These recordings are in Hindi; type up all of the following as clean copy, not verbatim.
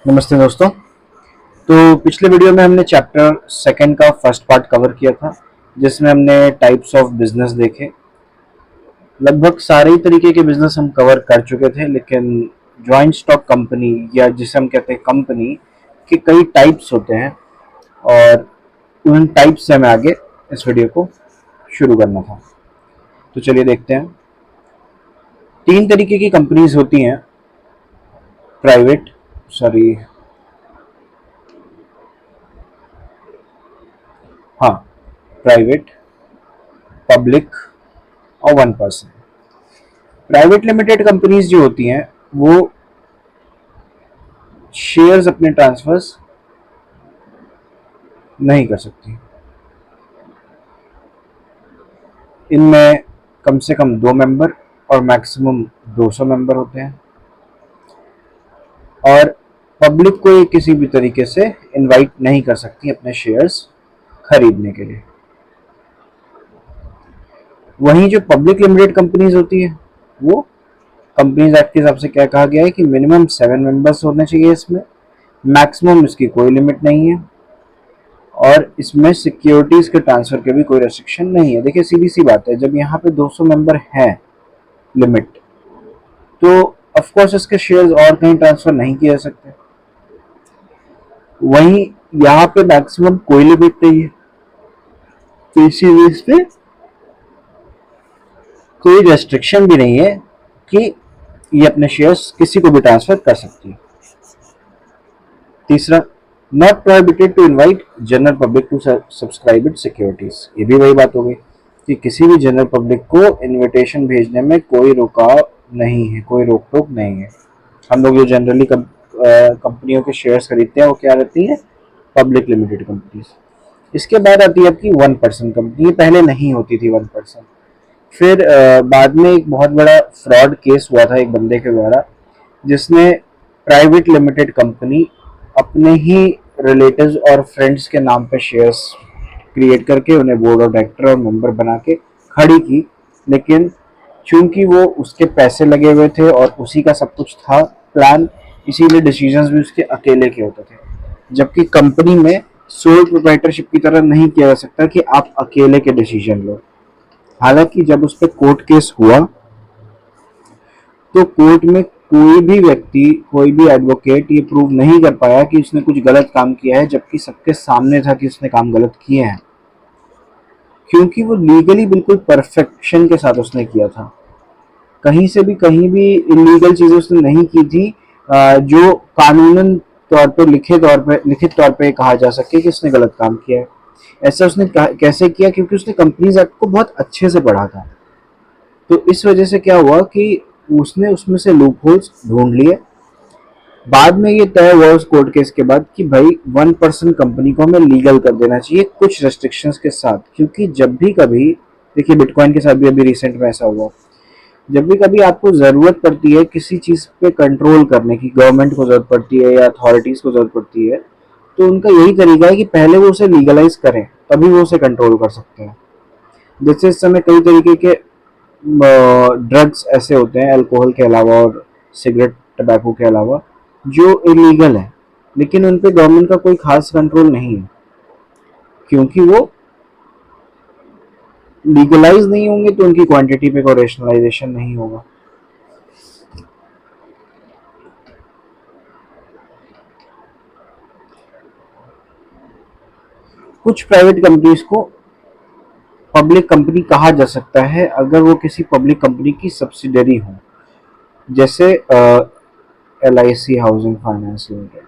नमस्ते दोस्तों। तो पिछले वीडियो में हमने चैप्टर सेकंड का फर्स्ट पार्ट कवर किया था, जिसमें हमने टाइप्स ऑफ बिजनेस देखे। लगभग सारे ही तरीके के बिजनेस हम कवर कर चुके थे, लेकिन जॉइंट स्टॉक कंपनी या जिसे हम कहते हैं कंपनी के कई टाइप्स होते हैं, और उन टाइप्स से हमें आगे इस वीडियो को शुरू करना था। तो चलिए देखते हैं। तीन तरीके की कंपनीज होती हैं, प्राइवेट सॉरी हाँ प्राइवेट, पब्लिक और 1%। प्राइवेट लिमिटेड कंपनीज जो होती हैं वो शेयर्स अपने ट्रांसफर्स नहीं कर सकती। इनमें कम से कम 2 मेंबर और मैक्सिमम 200 मेंबर होते हैं, और पब्लिक को ये किसी भी तरीके से इनवाइट नहीं कर सकती अपने शेयर्स खरीदने के लिए। वहीं जो पब्लिक लिमिटेड कंपनीज होती है वो कंपनीज एक्ट के हिसाब से क्या कहा गया है कि मिनिमम 7 मेंबर्स होने चाहिए इसमें, मैक्सिमम इसकी कोई लिमिट नहीं है, और इसमें सिक्योरिटीज के ट्रांसफर के भी कोई रेस्ट्रिक्शन नहीं है। देखिए सीधी सी बात है, जब यहाँ पे 200 मेंबर हैं लिमिट, तो ऑफ कोर्स इसके शेयर्स और कहीं ट्रांसफर नहीं किए जा सकते। वहीं यहाँ पे मैक्सिमम कोई लिमिट नहीं है, तो इसी बेस पे कोई रेस्ट्रिक्शन भी नहीं है कि ये अपने शेयर्स किसी को भी ट्रांसफर कर सकती है। तीसरा, not prohibited to invite general public to subscribe it securities. ये भी वही बात हो गई कि किसी भी जनरल पब्लिक को इनविटेशन भेजने में कोई रुकाव नहीं है, कोई रोक टोक नहीं है। हम लोग जो जनरली कंपनियों के शेयर्स खरीदते हैं वो क्या रहती है, पब्लिक लिमिटेड कंपनीज। इसके बाद आती है आपकी 1% कंपनी। ये पहले नहीं होती थी 1%। फिर बाद में एक बहुत बड़ा फ्रॉड केस हुआ था एक बंदे के द्वारा, जिसने प्राइवेट लिमिटेड कंपनी अपने ही रिलेटिव्स और फ्रेंड्स के नाम पे शेयर्स क्रिएट करके उन्हें बोर्ड ऑफ डायरेक्टर और मेंबर बना के खड़ी की। लेकिन चूंकि वो उसके पैसे लगे हुए थे और उसी का सब कुछ था प्लान, इसीलिए डिसीजंस भी उसके अकेले के होते थे। जबकि कंपनी में सोल प्रोप्राइटरशिप की तरह नहीं किया जा सकता कि आप अकेले के डिसीजन लो। हालांकि जब उस पर कोर्ट केस हुआ तो कोर्ट में कोई भी व्यक्ति, कोई भी एडवोकेट ये प्रूव नहीं कर पाया कि उसने कुछ गलत काम किया है, जबकि सबके सामने था कि उसने काम गलत किए हैं, क्योंकि वो लीगली बिल्कुल परफेक्शन के साथ उसने किया था। कहीं भी इलीगल चीजें उसने नहीं की थी जो कानूनन तौर पे लिखित तौर पे कहा जा सके कि उसने गलत काम किया है। ऐसा उसने कैसे किया, क्योंकि उसने कंपनीज एक्ट को बहुत अच्छे से पढ़ा था। तो इस वजह से क्या हुआ कि उसने उसमें से लूप होल्स ढूंढ लिए। बाद में ये तय हुआ उस कोर्ट केस के बाद कि भाई 1% कंपनी को हमें लीगल कर देना चाहिए कुछ रेस्ट्रिक्शंस के साथ। क्योंकि जब भी कभी, देखिए बिटकॉइन के साथ भी अभी रिसेंट में ऐसा हुआ, जब भी कभी आपको ज़रूरत पड़ती है किसी चीज़ पे कंट्रोल करने की, गवर्नमेंट को ज़रूरत पड़ती है या अथॉरिटीज़ को ज़रूरत पड़ती है, तो उनका यही तरीका है कि पहले वो उसे लीगलाइज करें, तभी वो उसे कंट्रोल कर सकते हैं। जैसे इस समय कई तरीके के ड्रग्स ऐसे होते हैं अल्कोहल के अलावा और सिगरेट टबैको के अलावा जो इलीगल है, लेकिन उन पे गवर्नमेंट का कोई खास कंट्रोल नहीं है, क्योंकि वो लीगलाइज नहीं होंगे तो उनकी क्वांटिटी पे कोई रेशनलाइजेशन नहीं होगा। कुछ प्राइवेट कंपनीज को पब्लिक कंपनी कहा जा सकता है अगर वो किसी पब्लिक कंपनी की सब्सिडरी हो, जैसे LIC हाउसिंग फाइनेंस लिमिटेड।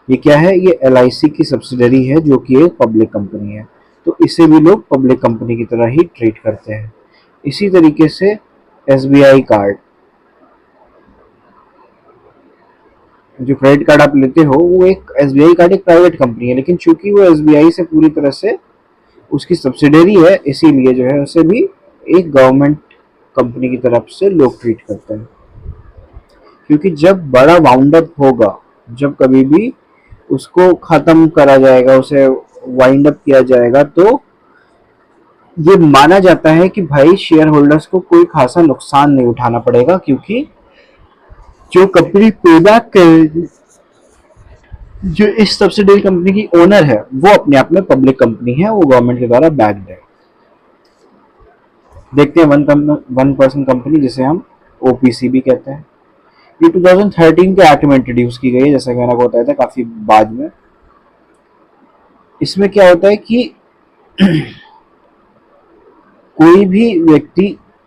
ये क्या है, ये LIC की सब्सिडरी है जो कि एक पब्लिक कंपनी है, तो इसे भी लोग पब्लिक कंपनी की तरह ही ट्रीट करते हैं। इसी तरीके से SBI कार्ड, जो क्रेडिट कार्ड आप लेते हो वो एक SBI कार्ड एक प्राइवेट कंपनी है, लेकिन चूंकि वो SBI से पूरी तरह से उसकी सब्सिडरी है, इसीलिए जो है उसे भी एक गवर्नमेंट कंपनी की तरफ से लोग ट्रीट करते हैं। क्योंकि जब बड़ा वाउंड अप होगा, जब कभी भी उसको खत्म करा जाएगा, उसे वाइंड अप किया जाएगा, तो ये माना जाता है कि भाई शेयर होल्डर्स को कोई खासा नुकसान नहीं उठाना पड़ेगा, क्योंकि जो कंपनी पैदा कर जो इस सब्सिडरी कंपनी की ओनर है वो अपने आप में पब्लिक कंपनी है, वो गवर्नमेंट के द्वारा बैक्ड है। देखते हैं वन पर्सन कंपनी जिसे हम ओपीसी भी कहते हैं। ये 2013 के एक्ट में इंट्रोड्यूस की गई है, जैसा कि मैंने आपको बताया था काफी बाद में। इसमें क्या होता है कि कोई भी व्यक्ति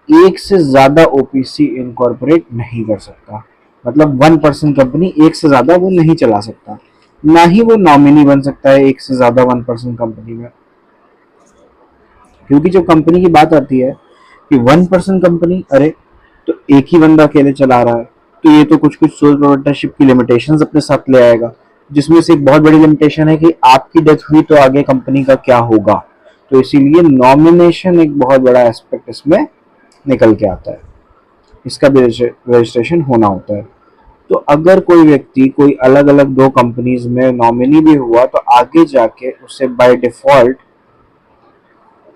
एक से ज्यादा ओपीसी इनकॉर्पोरेट नहीं कर सकता, मतलब वन पर्सन कंपनी एक से ज्यादा वो नहीं चला सकता, ना ही वो नॉमिनी बन सकता है एक से ज्यादा वन पर्सन कंपनी में। क्योंकि जब कंपनी की बात आती है कि वन पर्सन कंपनी, अरे तो एक ही बंदा अकेले चला रहा है, तो ये तो कुछ कुछ सोल प्रोप्राइटरशिप की लिमिटेशंस अपने साथ ले आएगा, जिसमें से एक बहुत बड़ी लिमिटेशन है कि आपकी डेथ हुई तो आगे कंपनी का क्या होगा। तो इसीलिए नॉमिनेशन एक बहुत बड़ा एस्पेक्ट इसमें निकल के आता है, इसका भी रजिस्ट्रेशन होना होता है। तो अगर कोई व्यक्ति कोई अलग अलग दो कंपनीज में नॉमिनी भी हुआ तो आगे जाके उसे बाय डिफॉल्ट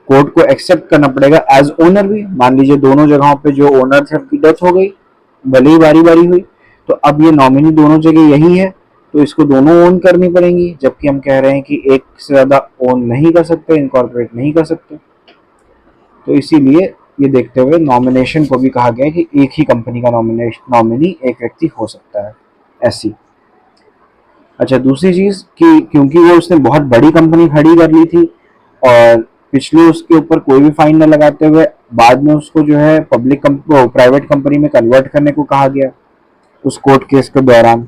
कोर्ट को एक्सेप्ट करना पड़ेगा एज ओनर भी। मान लीजिए दोनों जगहों पे जो ओनर थे उनकी डेथ हो गई, भले ही बारी बारी हुई, तो अब ये नॉमिनी दोनों जगह यही है, तो इसको दोनों ओन करनी पड़ेंगी, जबकि हम कह रहे हैं कि एक से ज्यादा ओन नहीं कर सकते, इनकॉर्पोरेट नहीं कर सकते। तो इसीलिए ये देखते हुए नॉमिनेशन को भी कहा गया है कि एक ही कंपनी का नॉमिनी एक व्यक्ति हो सकता है, ऐसी। अच्छा, दूसरी चीज कि क्योंकि वो उसने बहुत बड़ी कंपनी खड़ी कर ली थी और पिछले उसके ऊपर कोई भी फाइन न लगाते हुए बाद में उसको जो है प्राइवेट कंपनी में कन्वर्ट करने को कहा गया, उस कोर्ट केस के दौरान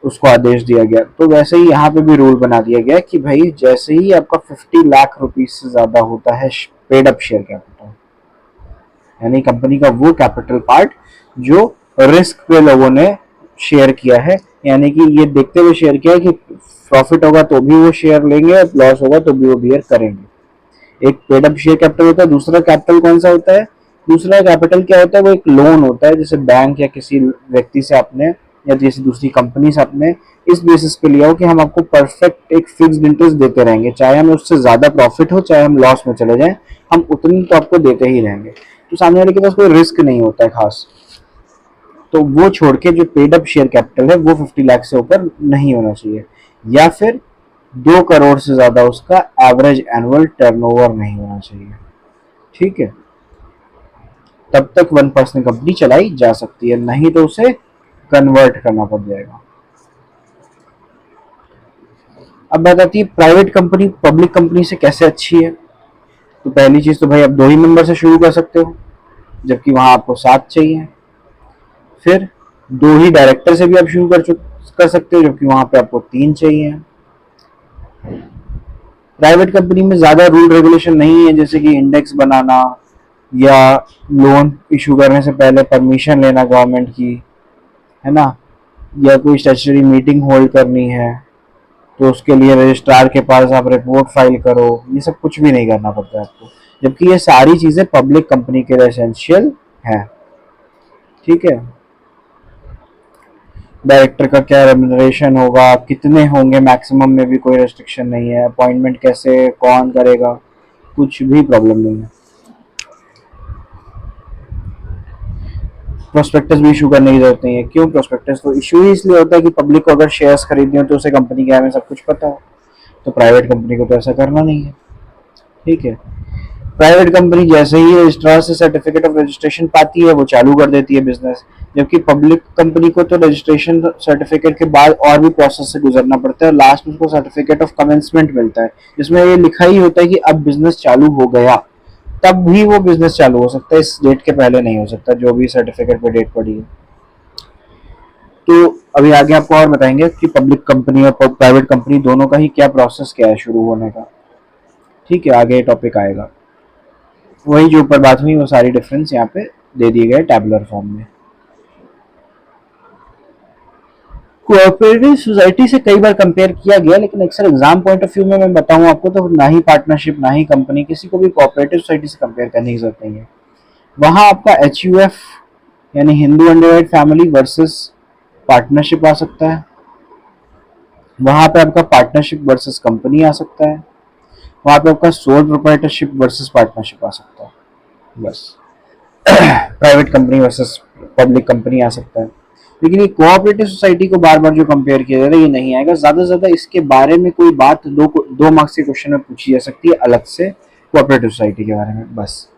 उसको आदेश दिया गया। तो वैसे ही यहाँ पे भी रूल बना दिया गया कि भाई जैसे ही आपका 50 लाख रुपीज से ज्यादा होता है पेड अप शेयर कैपिटल, यानी कंपनी का वो कैपिटल पार्ट जो रिस्क पे लोगों ने शेयर किया है, यानी कि ये देखते हुए शेयर किया है कि प्रॉफिट होगा तो भी वो शेयर लेंगे, लॉस होगा तो भी वो बियर करेंगे। एक पेड अप शेयर कैपिटल होता है, दूसरा कैपिटल कौन सा होता है? दूसरा कैपिटल क्या होता है? वो एक लोन होता है, जैसे बैंक या किसी व्यक्ति से आपने या किसी दूसरी कंपनी से आपने इस बेसिस पे लिया हो कि हम आपको परफेक्ट एक फिक्स्ड इंटरेस्ट देते रहेंगे, चाहे हमें उससे ज्यादा प्रॉफिट हो चाहे हम लॉस में चले जाएं, हम उतनी तो आपको देते ही रहेंगे। तो सामने वाले के पास कोई रिस्क नहीं होता है खास, तो वो छोड़ के जो पेड अप शेयर कैपिटल है वो 50 लाख से ऊपर नहीं होना चाहिए, या फिर 2 करोड़ से ज्यादा उसका एवरेज एनुअल टर्नओवर नहीं होना चाहिए। ठीक है, तब तक वन पर्सन कंपनी चलाई जा सकती है, नहीं तो उसे कन्वर्ट करना पड़ जाएगा। अब बात आती है प्राइवेट कंपनी पब्लिक कंपनी से कैसे अच्छी है। तो पहली चीज तो भाई आप 2 ही मेंबर से शुरू कर सकते हो, जबकि वहां आपको 7 चाहिए। फिर 2 ही डायरेक्टर से भी आप शुरू कर सकते हो, जबकि वहां पे आपको 3 चाहिए। प्राइवेट कंपनी में ज्यादा रूल रेगुलेशन नहीं है, जैसे कि इंडेक्स बनाना या लोन इशू करने से पहले परमिशन लेना गवर्नमेंट की, है ना, या कोई स्टैट्यूटरी मीटिंग होल्ड करनी है तो उसके लिए रजिस्ट्रार के पास आप रिपोर्ट फाइल करो, ये सब कुछ भी नहीं करना पड़ता है आपको, जबकि ये सारी चीजें पब्लिक कंपनी के लिए एसेंशियल है। ठीक है, डायरेक्टर का क्या रेम्यूनरेशन होगा, कितने होंगे मैक्सिमम में भी कोई रेस्ट्रिक्शन नहीं है, अपॉइंटमेंट कैसे कौन करेगा, कुछ भी प्रॉब्लम नहीं है। प्रोस्पेक्टस भी इशू करने की जरूरत नहीं है। क्यों? प्रोस्पेक्टस तो इशू ही इसलिए होता है कि पब्लिक को अगर शेयर्स खरीदने हो तो उसे कंपनी के बारे में सब कुछ पता हो, तो प्राइवेट कंपनी को तो ऐसा करना नहीं है। ठीक है, प्राइवेट कंपनी जैसे ही रजिस्ट्रार से सर्टिफिकेट ऑफ रजिस्ट्रेशन पाती है वो चालू कर देती है बिजनेस, जबकि पब्लिक कंपनी को तो रजिस्ट्रेशन सर्टिफिकेट के बाद और भी प्रोसेस से गुजरना पड़ता है, लास्ट में उसको सर्टिफिकेट ऑफ कमेंसमेंट मिलता है जिसमें ये लिखा ही होता है कि अब बिजनेस चालू हो गया, तब भी वो बिजनेस चालू हो सकता है, इस डेट के पहले नहीं हो सकता जो भी सर्टिफिकेट पे डेट पड़ी है। तो अभी आगे आपको और बताएंगे कि पब्लिक कंपनी और प्राइवेट कंपनी दोनों का ही क्या प्रोसेस क्या है शुरू होने का। ठीक है, आगे टॉपिक आएगा, वही जो ऊपर बात हुई वो सारी डिफरेंस यहाँ पे दे दिए गए टैबुलर फॉर्म में। कोऑपरेटिव सोसाइटी से कई बार कंपेयर किया गया, लेकिन अक्सर एग्जाम पॉइंट ऑफ व्यू में मैं बताऊं आपको तो ना ही पार्टनरशिप ना ही कंपनी, किसी को भी कोऑपरेटिव सोसाइटी से कंपेयर करने की जरूरत नहीं है। वहां आपका HUF यानी Hindu underwrite family versus partnership आ सकता है, वहां पे आपका पार्टनरशिप वर्सेस कंपनी आ सकता है, वहां पे आपका सोल प्रोप्राइटरशिप वर्सेस पार्टनरशिप आ सकता है। बस private company versus public company आ सकता है। लेकिन ये कोऑपरेटिव सोसाइटी को बार बार जो कंपेयर किया जा रहा है ये नहीं आएगा। ज्यादा से ज्यादा इसके बारे में कोई बात दो मार्क्स के क्वेश्चन में पूछी जा सकती है अलग से कोऑपरेटिव सोसाइटी के बारे में, बस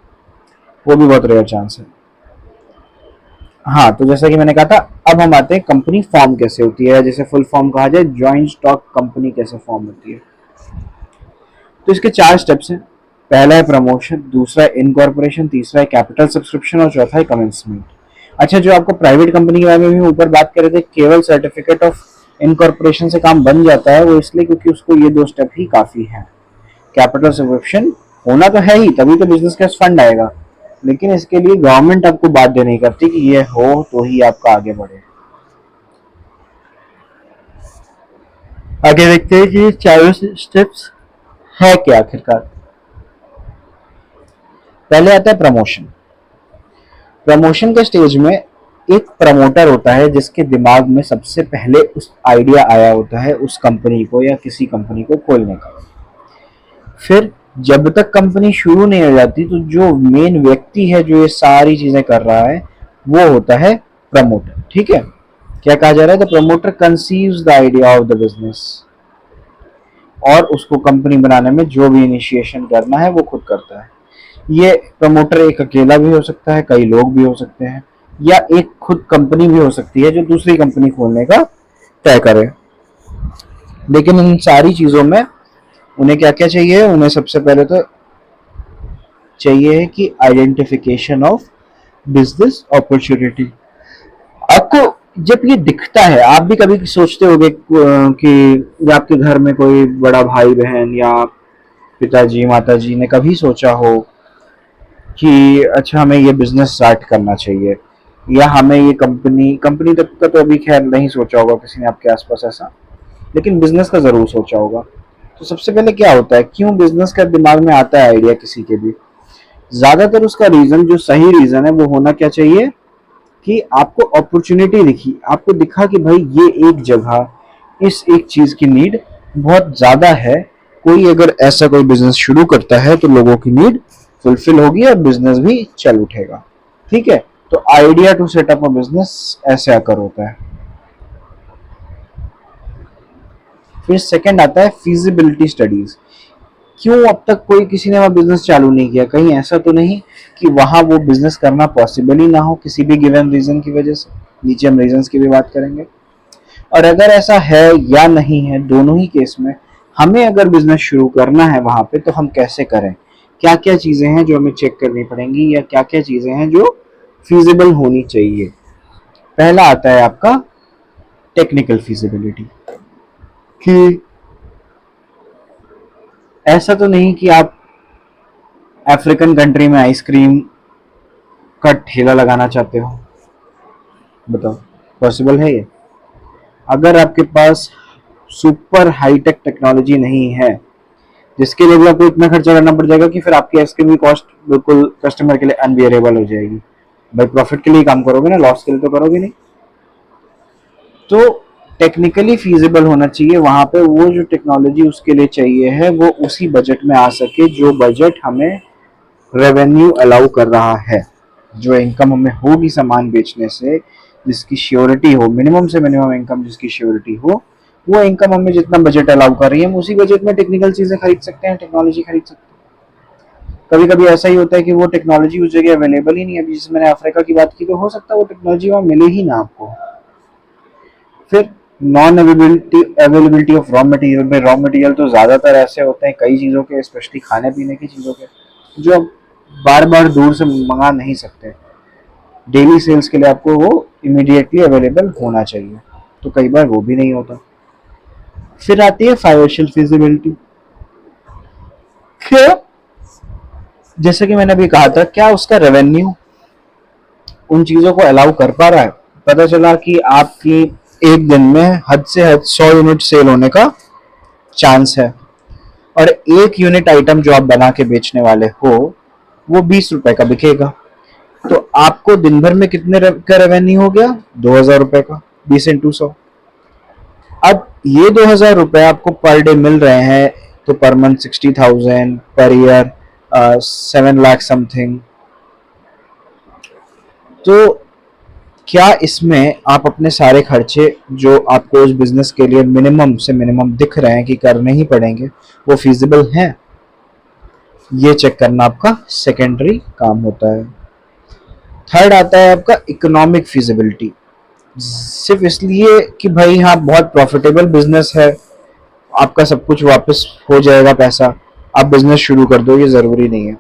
वो भी बहुत रेयर चांस है। हाँ, तो जैसा कि मैंने कहा था, अब हम आते हैं कंपनी फॉर्म कैसे होती है, जैसे फुल फॉर्म कहा जाए ज्वाइंट स्टॉक कंपनी कैसे फॉर्म होती है। तो इसके 4 स्टेप्स हैं। पहला है प्रमोशन, दूसरा है इनकॉर्पोरेशन, तीसरा है कैपिटल सब्सक्रिप्शन और चौथा है कमेंसमेंट। अच्छा, जो आपको प्राइवेट कंपनी के बारे में भी ऊपर बात कर रहे थे, केवल सर्टिफिकेट ऑफ इनकॉर्पोरेशन से काम बन जाता है, वो इसलिए क्योंकि उसको ये 2 स्टेप ही काफी है। कैपिटल सब्सक्रिप्शन होना तो है ही, तभी तो बिजनेस का फंड आएगा, लेकिन इसके लिए गवर्नमेंट आपको बाध्य नहीं करती कि ये हो तो ही आपका आगे बढ़े। आगे देखते हैं कि ये चारों स्टेप्स है क्या आखिरकार। पहले आता है प्रमोशन। प्रमोशन के स्टेज में एक प्रमोटर होता है जिसके दिमाग में सबसे पहले उस आइडिया आया होता है उस कंपनी को या किसी कंपनी को खोलने का। फिर जब तक कंपनी शुरू नहीं हो जाती तो जो मेन व्यक्ति है जो ये सारी चीजें कर रहा है वो होता है प्रमोटर। ठीक है, क्या कहा जा रहा है, the promoter conceives the idea of the business, और उसको कंपनी बनाने में जो भी इनिशिएशन करना है वो खुद करता है। ये प्रमोटर एक अकेला भी हो सकता है, कई लोग भी हो सकते हैं, या एक खुद कंपनी भी हो सकती है जो दूसरी कंपनी खोलने का तय करे। लेकिन इन सारी चीजों में उन्हें क्या क्या चाहिए, उन्हें सबसे पहले तो चाहिए कि आइडेंटिफिकेशन ऑफ बिजनेस अपॉर्चुनिटी। आपको जब ये दिखता है, आप भी कभी सोचते होंगे कि आपके घर में कोई बड़ा भाई बहन या पिताजी माताजी ने कभी सोचा हो कि अच्छा हमें ये बिजनेस स्टार्ट करना चाहिए, या हमें ये कंपनी कंपनी तक का तो अभी खैर नहीं सोचा होगा किसी ने आपके आसपास ऐसा, लेकिन बिजनेस का जरूर सोचा होगा। तो सबसे पहले क्या होता है, क्यों बिजनेस का दिमाग में आता है आइडिया किसी के भी, ज्यादातर उसका रीजन, जो सही रीजन है वो होना क्या चाहिए कि आपको अपॉर्चुनिटी दिखी, आपको दिखा कि भाई ये एक जगह इस एक चीज की नीड बहुत ज्यादा है, कोई अगर ऐसा कोई बिजनेस शुरू करता है तो लोगों की नीड फुलफिल होगी और बिजनेस भी चल उठेगा। ठीक है, तो idea to setup a business ऐसे आकर होता है। फिर सेकंड आता है फिजिबिलिटी स्टडीज। क्यों अब तक कोई किसी ने वहां बिजनेस चालू नहीं किया, कहीं ऐसा तो नहीं कि वहां वो बिजनेस करना पॉसिबल ही ना हो किसी भी गिवन रीजन की वजह से। नीचे हम रीजंस की भी बात करेंगे, और अगर ऐसा है या नहीं है, दोनों ही केस में हमें अगर बिजनेस शुरू करना है वहां पे तो हम कैसे करें, क्या क्या चीजें हैं जो हमें चेक करनी पड़ेंगी, या क्या क्या चीजें हैं जो फीजिबल होनी चाहिए। पहला आता है आपका टेक्निकल फीजिबिलिटी, कि ऐसा तो नहीं कि आप अफ्रीकन कंट्री में आइसक्रीम का ठेला लगाना चाहते हो, बताओ पॉसिबल है ये। अगर आपके पास सुपर हाईटेक टेक्नोलॉजी नहीं है जिसके लिए भी आपको इतना खर्चा करना पड़ जाएगा कि फिर आपकी आइसक्रीम की कॉस्ट बिल्कुल कस्टमर के लिए अनबियरेबल हो जाएगी। भाई प्रॉफिट के लिए काम करोगे ना, लॉस के लिए तो करोगे नहीं। तो टेक्निकली फीजिबल होना चाहिए वहां पे, वो जो टेक्नोलॉजी उसके लिए चाहिए है वो उसी बजट में आ सके जो बजट हमें रेवेन्यू अलाउ कर रहा है, जो इनकम हमें होगी सामान बेचने से, जिसकी श्योरिटी हो, मिनिमम से मिनिमम इनकम जिसकी श्योरिटी हो, वो इनकम हमें जितना बजट अलाउ कर रही है हम उसी बजट में टेक्निकल चीजें खरीद सकते हैं, टेक्नोलॉजी खरीद सकते हैं। कभी कभी ऐसा ही होता है कि वो टेक्नोलॉजी उस जगह अवेलेबल ही नहीं है। अभी जैसे मैंने अफ्रीका की बात की, तो हो सकता है वो टेक्नोलॉजी वहां मिले ही ना आपको। फिर non availability of raw material. में रॉ मटेरियल तो ज्यादातर ऐसे होते हैं कई चीजों के, स्पेशली खाने पीने की चीजों के, जो आप बार बार दूर से मंगा नहीं सकते। डेली सेल्स के लिए आपको वो इमीडिएटली अवेलेबल होना चाहिए, तो कई बार वो भी नहीं होता। फिर आती है फाइनेंशियल फिजिबिलिटी। क्या, जैसे कि मैंने अभी कहा था, क्या उसका रेवेन्यू उन चीजों को अलाउ कर पा रहा है। पता चला कि आपकी एक दिन में हद से हद 100 यूनिट सेल होने का चांस है, और एक यूनिट आइटम जो आप बना के बेचने वाले हो वो 20 रुपए का बिकेगा, तो आपको दिन भर में कितने का रेवेन्यू हो गया, 2000 रुपए का, 20 इंटू 100। अब ये 2000 रुपए आपको पर डे मिल रहे हैं, तो per month 60,000, per year 7 lakh something. तो क्या इसमें आप अपने सारे खर्चे जो आपको उस बिजनेस के लिए मिनिमम से मिनिमम दिख रहे हैं कि करने ही पड़ेंगे, वो फिजिबल हैं? ये चेक करना आपका सेकेंडरी काम होता है। थर्ड आता है आपका इकोनॉमिक फिजिबिलिटी। सिर्फ इसलिए कि भाई हाँ बहुत प्रॉफिटेबल बिजनेस है, आपका सब कुछ वापस हो जाएगा पैसा, आप बिजनेस शुरू कर दो, ये जरूरी नहीं है।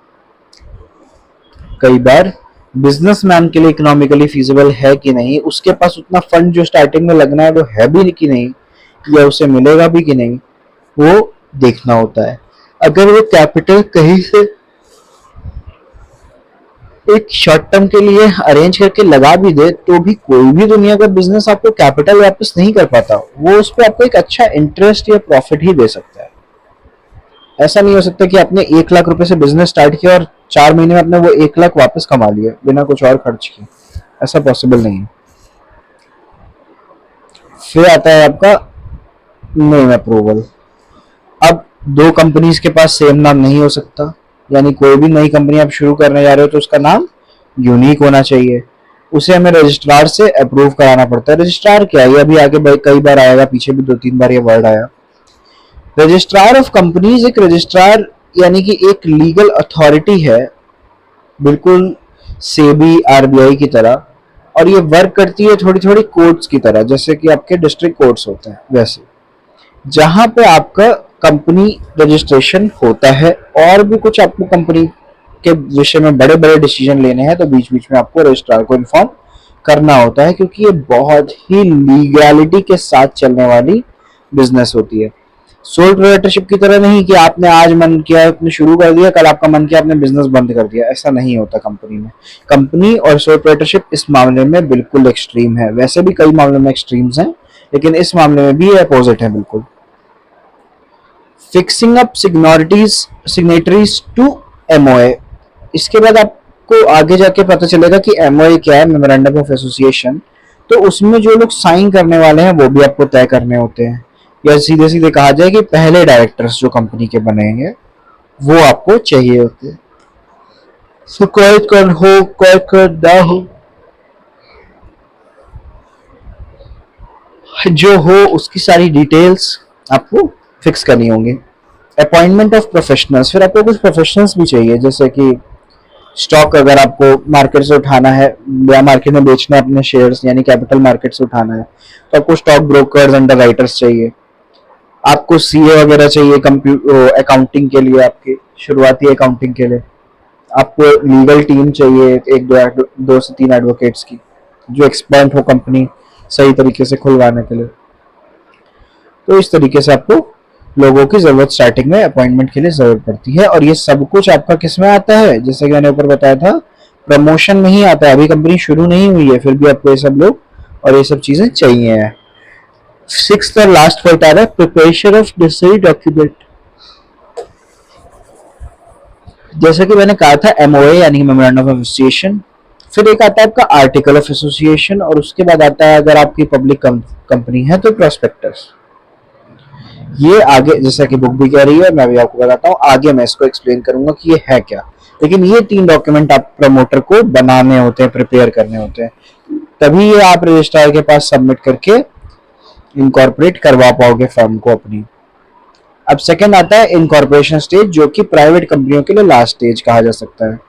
कई बार बिजनेसमैन के लिए इकोनॉमिकली फिजिबल है कि नहीं, उसके पास उतना फंड जो स्टार्टिंग में लगना है वो है भी कि नहीं, या उसे मिलेगा भी कि नहीं, वो देखना होता है। अगर वो कैपिटल कहीं से एक शॉर्ट टर्म के लिए अरेंज करके लगा भी दे, तो भी कोई भी दुनिया का बिजनेस आपको कैपिटल वापस नहीं कर पाता। वो उस पर आपको एक अच्छा इंटरेस्ट या प्रॉफिट ही दे सकता है। ऐसा नहीं हो सकता कि आपने 1 लाख रुपए से बिजनेस स्टार्ट किया और 4 महीने में आपने वो 1 लाख वापस कमा लिया बिना कुछ और खर्च किए। ऐसा पॉसिबल नहीं है। फिर आता है आपका नेम अप्रूवल। अब दो कंपनीज के पास सेम नाम नहीं हो सकता, यानी कोई भी नई कंपनी आप शुरू करने जा रहे हो तो उसका नाम यूनिक होना चाहिए। उसे हमें रजिस्ट्रार से अप्रूव कराना पड़ता है। रजिस्ट्रार क्या है, ये अभी आगे कई बार आएगा, पीछे भी 2-3 बार ये वर्ड आया। रजिस्ट्रार ऑफ कंपनीज एक रजिस्ट्रार यानी कि एक लीगल अथॉरिटी है, बिल्कुल सेबी आरबीआई की तरह, और ये वर्क करती है थोड़ी थोड़ी कोर्ट्स की तरह, जैसे कि आपके डिस्ट्रिक्ट कोर्ट्स होते हैं वैसे, जहां पे आपका कंपनी रजिस्ट्रेशन होता है। और भी कुछ आपको कंपनी के विषय में बड़े बड़े डिसीजन लेने हैं तो बीच बीच में आपको रजिस्ट्रार को इन्फॉर्म करना होता है, क्योंकि ये बहुत ही लीगैलिटी के साथ चलने वाली बिजनेस होती है। सोल प्रोप्राइटरशिप की तरह नहीं कि आपने आज मन किया आपने शुरू कर दिया, कल आपका मन किया आपने बिजनेस बंद कर दिया, ऐसा नहीं होता कंपनी में। कंपनी और सोल प्रोप्राइटरशिप इस मामले में बिल्कुल एक्सट्रीम है। वैसे भी कई मामलों में एक्सट्रीम्स हैं, लेकिन इस मामले में भी अपोजिट है बिल्कुल। Fixing up signatories to MOA. इसके बाद आपको आगे जाके पता चलेगा कि एमओए क्या है, मेमोरेंडम ऑफ एसोसिएशन। तो उसमें जो लोग साइन करने वाले हैं वो भी आपको तय करने होते हैं, या सीधे सीधे कहा जाए कि पहले डायरेक्टर्स जो कंपनी के बनेंगे वो आपको चाहिए होते हैं। सो कोई कर हो कोई कर ना हो, जो हो उसकी सारी डिटेल्स आपको फिक्स करनी होंगी। Appointment of professionals. फिर आपको कुछ प्रोफेशनल्स भी चाहिए, जैसे कि स्टॉक अगर आपको मार्केट से उठाना है या मार्केट में बेचना है अपने शेयर्स, यानी कैपिटल मार्केट से उठाना है, तो आपको स्टॉक ब्रोकर्स, अंडर राइटर्स चाहिए। आपको सीए वगैरह चाहिए अकाउंटिंग के लिए, आपके शुरुआती अकाउंटिंग के लिए। आपको लीगल टीम चाहिए, एक दो से तीन एडवोकेट्स की, जो एक्सपर्ट हो कंपनी सही तरीके से खुलवाने के लिए। तो इस तरीके से आपको लोगों की जरूरत स्टार्टिंग में अपॉइंटमेंट के लिए जरूरत पड़ती है। और ये सब कुछ आपका किस में आता है, जैसे कि मैंने ऊपर बताया था, प्रमोशन में ही आता है। अभी कंपनी शुरू नहीं हुई है, फिर भी आपको ये सब लोग और ये सब चीजें चाहिए। सिक्स्थ और लास्ट पॉइंट आ रहा है प्रिपरेशन ऑफ नेसेसरी डॉक्यूमेंट। जैसे कि मैंने कहा था एमओए यानी मेमोरेंडम ऑफ एसोसिएशन, फिर एक आता है आपका आर्टिकल ऑफ एसोसिएशन, और उसके बाद आता है अगर आपकी पब्लिक कंपनी है तो प्रोस्पेक्टस। ये आगे जैसा कि बुक भी कह रही है, मैं भी आपको बताता हूँ, आगे मैं इसको एक्सप्लेन करूंगा कि ये है क्या। लेकिन ये 3 डॉक्यूमेंट आप प्रमोटर को बनाने होते हैं, प्रिपेयर करने होते हैं, तभी ये आप रजिस्ट्रार के पास सबमिट करके इनकॉर्पोरेट करवा पाओगे फर्म को अपनी। अब सेकंड आता है इनकॉर्पोरेशन स्टेज, जो कि प्राइवेट कंपनियों के लिए लास्ट स्टेज कहा जा सकता है,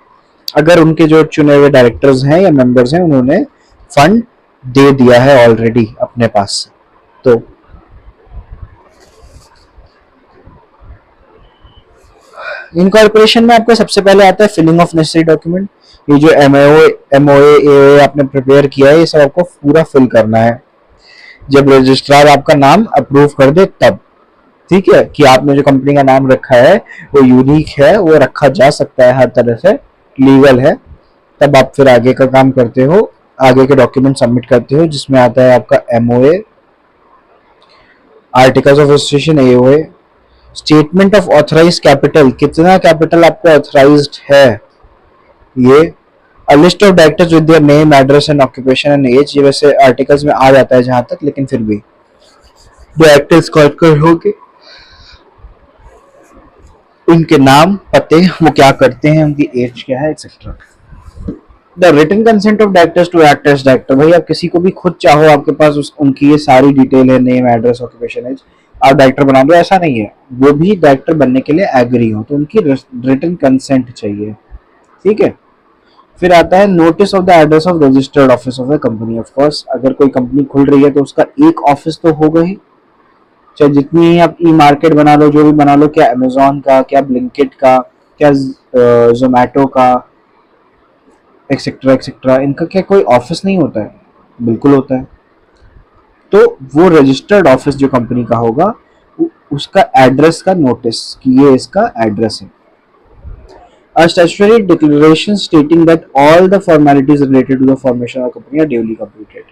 अगर उनके जो चुने हुए डायरेक्टर्स हैं या मेंबर्स हैं उन्होंने फंड दे दिया है ऑलरेडी अपने पास से। तो इनकॉर्पोरेशन में आपको सबसे पहले आता है फिलिंग ऑफ नेसेसरी डॉक्यूमेंट। ये जो एमओए आपने प्रिपेयर किया है, ये सब आपको पूरा फिल करना है जब रजिस्ट्रार आपका नाम अप्रूव कर दे तब। ठीक है, कि आपने जो कंपनी का नाम रखा है वो यूनिक है, वो रखा जा सकता है, हर तरह से लीगल है, तब आप फिर आगे का काम करते हो, आगे के डॉक्यूमेंट सबमिट करते हो, जिसमें आता है आपका MOA, articles of association, AOA, statement of authorised capital, कितना कैपिटल आपका ऑथराइज्ड है, ये, a list of directors with their name, address and occupation and age. ये वैसे आर्टिकल्स में आ जाता है जहां तक, लेकिन फिर भी डायरेक्टर्स कौन होंगे, उनके नाम, पते, वो क्या करते हैं, उनकी एज क्या है, etcetera. The written consent of directors to act as director, भाई आप किसी को भी खुद चाहो, आपके पास उनकी ये सारी डिटेल है, नेम एड्रेस ऑक्यूपेशन एज, आप डायरेक्टर बना दो, ऐसा नहीं है। वो भी डायरेक्टर बनने के लिए एग्री हो तो उनकी रिटन कंसेंट चाहिए, ठीक है। फिर आता है notice of the address of registered office of the company. Of course अगर कोई कंपनी खुल रही है तो उसका एक ऑफिस तो होगा ही, चाहे जितनी ही आप ई मार्केट बना लो, जो भी बना लो, क्या अमेजोन का, क्या ब्लिंकिट का, क्या जोमेटो का, एक्सेट्रा एक्सेट्रा, इनका क्या कोई ऑफिस नहीं होता है? बिल्कुल होता है। तो वो रजिस्टर्ड ऑफिस जो कंपनी का होगा, उसका एड्रेस का नोटिस कि ये इसका एड्रेस है। A statutory declaration stating that all the formalities related to the formation of company are duly completed.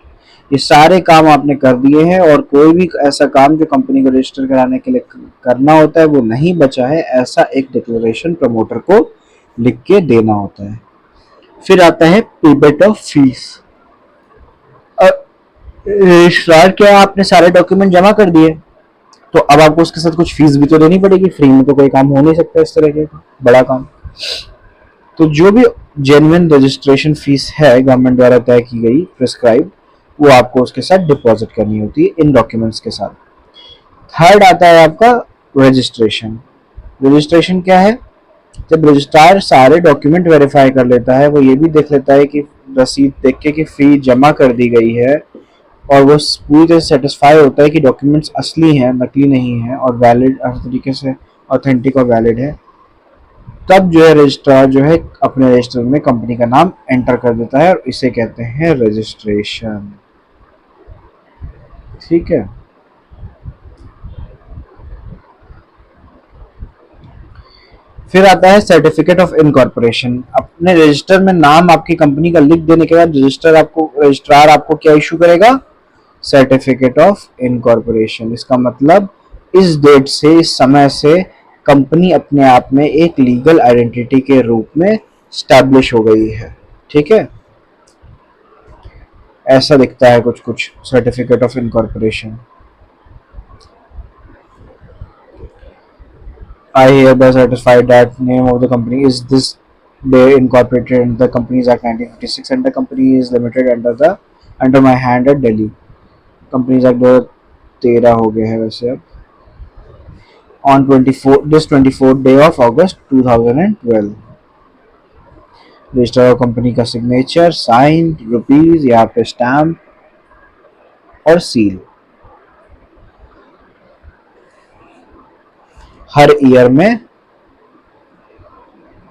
ये सारे काम आपने कर दिए हैं और कोई भी ऐसा काम जो कंपनी को रजिस्टर कराने के लिए करना होता है वो नहीं बचा है, ऐसा एक डिक्लेरेशन प्रमोटर को लिख के देना होता है। फिर आता है पेमेंट ऑफ फीस। रजिस्ट्रार क्या, आपने सारे डॉक्यूमेंट जमा कर दिए तो अब आपको उसके साथ कुछ फीस भी तो देनी पड़ेगी, फ्री में तो कोई काम हो नहीं सकता इस तरह के बड़ा काम। तो जो भी जेन्युइन रजिस्ट्रेशन फीस है गवर्नमेंट द्वारा तय की गई प्रिस्क्राइब, वो आपको उसके साथ डिपॉजिट करनी होती है इन डॉक्यूमेंट्स के साथ। थर्ड आता है आपका रजिस्ट्रेशन। रजिस्ट्रेशन क्या है? जब रजिस्ट्रार सारे डॉक्यूमेंट वेरीफाई कर लेता है, वो ये भी देख लेता है कि रसीद देख के कि फी जमा कर दी गई है, और वो पूरी तरह सेटिस्फाई होता है कि डॉक्यूमेंट्स असली हैं, नकली नहीं है, और वैलिड हर तरीके से ऑथेंटिक और वैलिड है, तब जो है रजिस्ट्रार जो है अपने रजिस्टर में कंपनी का नाम एंटर कर देता है और इसे कहते हैं रजिस्ट्रेशन, ठीक है। फिर आता है सर्टिफिकेट ऑफ इनकॉर्पोरेशन। अपने रजिस्टर में नाम आपकी कंपनी का लिख देने के बाद रजिस्ट्रार आपको क्या इशू करेगा? Certificate of incorporation. इसका मतलब इस डेट से, इस समय से कंपनी अपने आप में एक लीगल आइडेंटिटी के रूप में स्टैब्लिश हो गई है, ठीक है। ऐसा दिखता है कुछ कुछ certificate of incorporation. I hereby certify that name of the company is this day incorporated in the Companies Act 1956 and the company is limited under my hand at Delhi. Companies Act 2013 हो गया है वैसे अब। On 24th day of August 2012, register of company का सिग्नेचर, साइन, रुपीज, यहाँ पे स्टैम्प और सील। हर ईयर में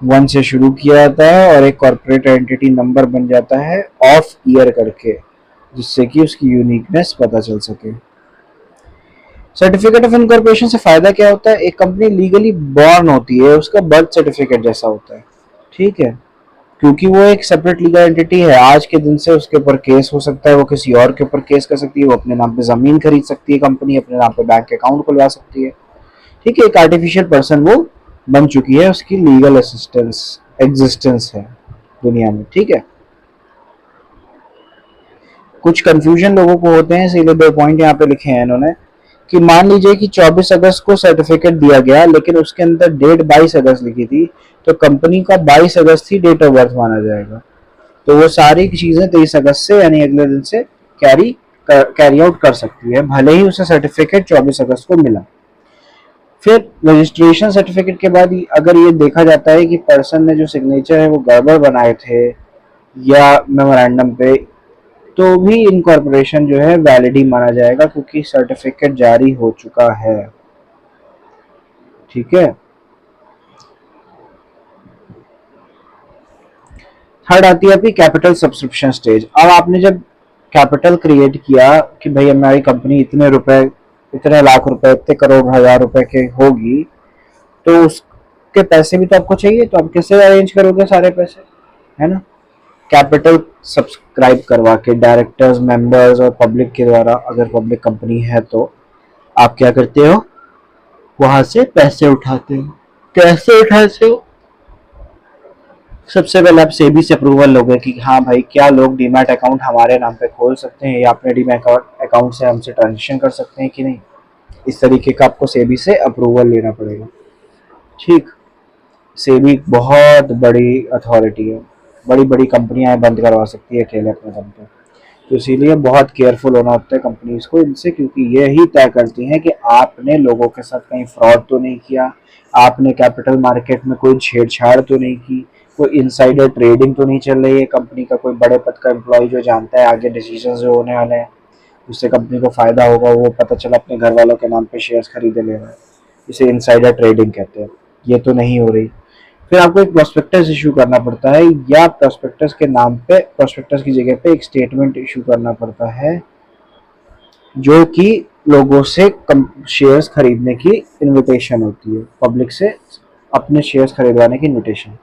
1 से शुरू किया जाता है और एक कॉर्पोरेट एंटिटी नंबर बन जाता है ऑफ ईयर करके, जिससे कि उसकी यूनिकनेस पता चल सके। सर्टिफिकेट ऑफ इनकॉर्पोरेशन से फायदा क्या होता है? एक कंपनी लीगली बॉर्न होती है, उसका बर्थ सर्टिफिकेट जैसा होता है, ठीक है, क्योंकि वो एक सेपरेट लीगल एंटिटी है। आज के दिन से उसके ऊपर केस हो सकता है, वो किसी और के ऊपर केस कर सकती है, वो अपने नाम पे जमीन खरीद सकती है, कंपनी अपने नाम पे बैंक अकाउंट खुलवा सकती है, ठीक है। एक आर्टिफिशियल पर्सन वो बन चुकी है, उसकी लीगल एग्जिस्टेंस है दुनिया में, ठीक है। कुछ कंफ्यूजन लोगों को होते हैं, इसीलिए 2 पॉइंट यहाँ पे लिखे हैं इन्होंने कि मान लीजिए कि 24 अगस्त को सर्टिफिकेट दिया गया, लेकिन उसके अंदर डेट 22 अगस्त लिखी थी, तो कंपनी का 22 अगस्त ही डेट ऑफ बर्थ माना जाएगा। तो वो सारी चीजें 23 अगस्त से यानी अगले दिन से कैरी आउट कर सकती है, भले ही उसे सर्टिफिकेट 24 अगस्त को मिला। फिर रजिस्ट्रेशन सर्टिफिकेट के बाद अगर ये देखा जाता है कि पर्सन ने जो सिग्नेचर है वो गड़बड़ बनाए थे या मेमोरेंडम पे, तो भी इनकॉर्पोरेशन जो है वैलिड ही माना जाएगा, क्योंकि सर्टिफिकेट जारी हो चुका है, ठीक है। थर्ड आती है आपकी कैपिटल सब्सक्रिप्शन स्टेज। अब आपने जब कैपिटल क्रिएट किया कि भाई हमारी कंपनी इतने रुपए, इतने लाख रुपए, इतने करोड़ हजार रुपए के होगी, तो उसके पैसे भी तो आपको चाहिए, तो आप कैसे अरेंज करोगे सारे पैसे, है ना। कैपिटल सब्सक्राइब करवा के डायरेक्टर्स, मेंबर्स और पब्लिक के द्वारा, अगर पब्लिक कंपनी है तो आप क्या करते हो? वहां से पैसे उठाते हो। कैसे उठाते हो? सबसे पहले आप सेबी से अप्रूवल लोगे कि हाँ भाई क्या लोग डीमैट अकाउंट हमारे नाम पे खोल सकते हैं या अपने डीमैट अकाउंट से हमसे ट्रांजेक्शन कर सकते हैं कि नहीं। इस तरीके का आपको सेबी से अप्रूवल लेना पड़ेगा, ठीक। सेबी बहुत बड़ी अथॉरिटी है, बड़ी बड़ी कंपनियां बंद करवा सकती है अकेले अपने दम पे। तो इसीलिए बहुत केयरफुल होना होता है कंपनीज को इनसे, क्योंकि ये ही तय करती हैं कि आपने लोगों के साथ कहीं फ्रॉड तो नहीं किया, आपने कैपिटल मार्केट में कोई छेड़छाड़ तो नहीं की, कोई इनसाइडर ट्रेडिंग तो नहीं चल रही है कंपनी का, कोई बड़े पद का एम्प्लॉय जो जानता है आगे डिसीजन जो होने वाले हैं जिससे कंपनी को फायदा होगा वो पता चला अपने घर वालों के नाम पे शेयर्स खरीदे ले रहा है, इसे इनसाइडर ट्रेडिंग कहते हैं। ये तो नहीं हो रही। फिर आपको एक प्रोस्पेक्टस इशू करना पड़ता है, या प्रोस्पेक्टस के नाम पे, प्रोस्पेक्टस की जगह पे एक स्टेटमेंट इशू करना पड़ता है जो कि लोगों से शेयर्स खरीदने की इनविटेशन होती है, पब्लिक से अपने शेयर्स खरीदवाने की invitation.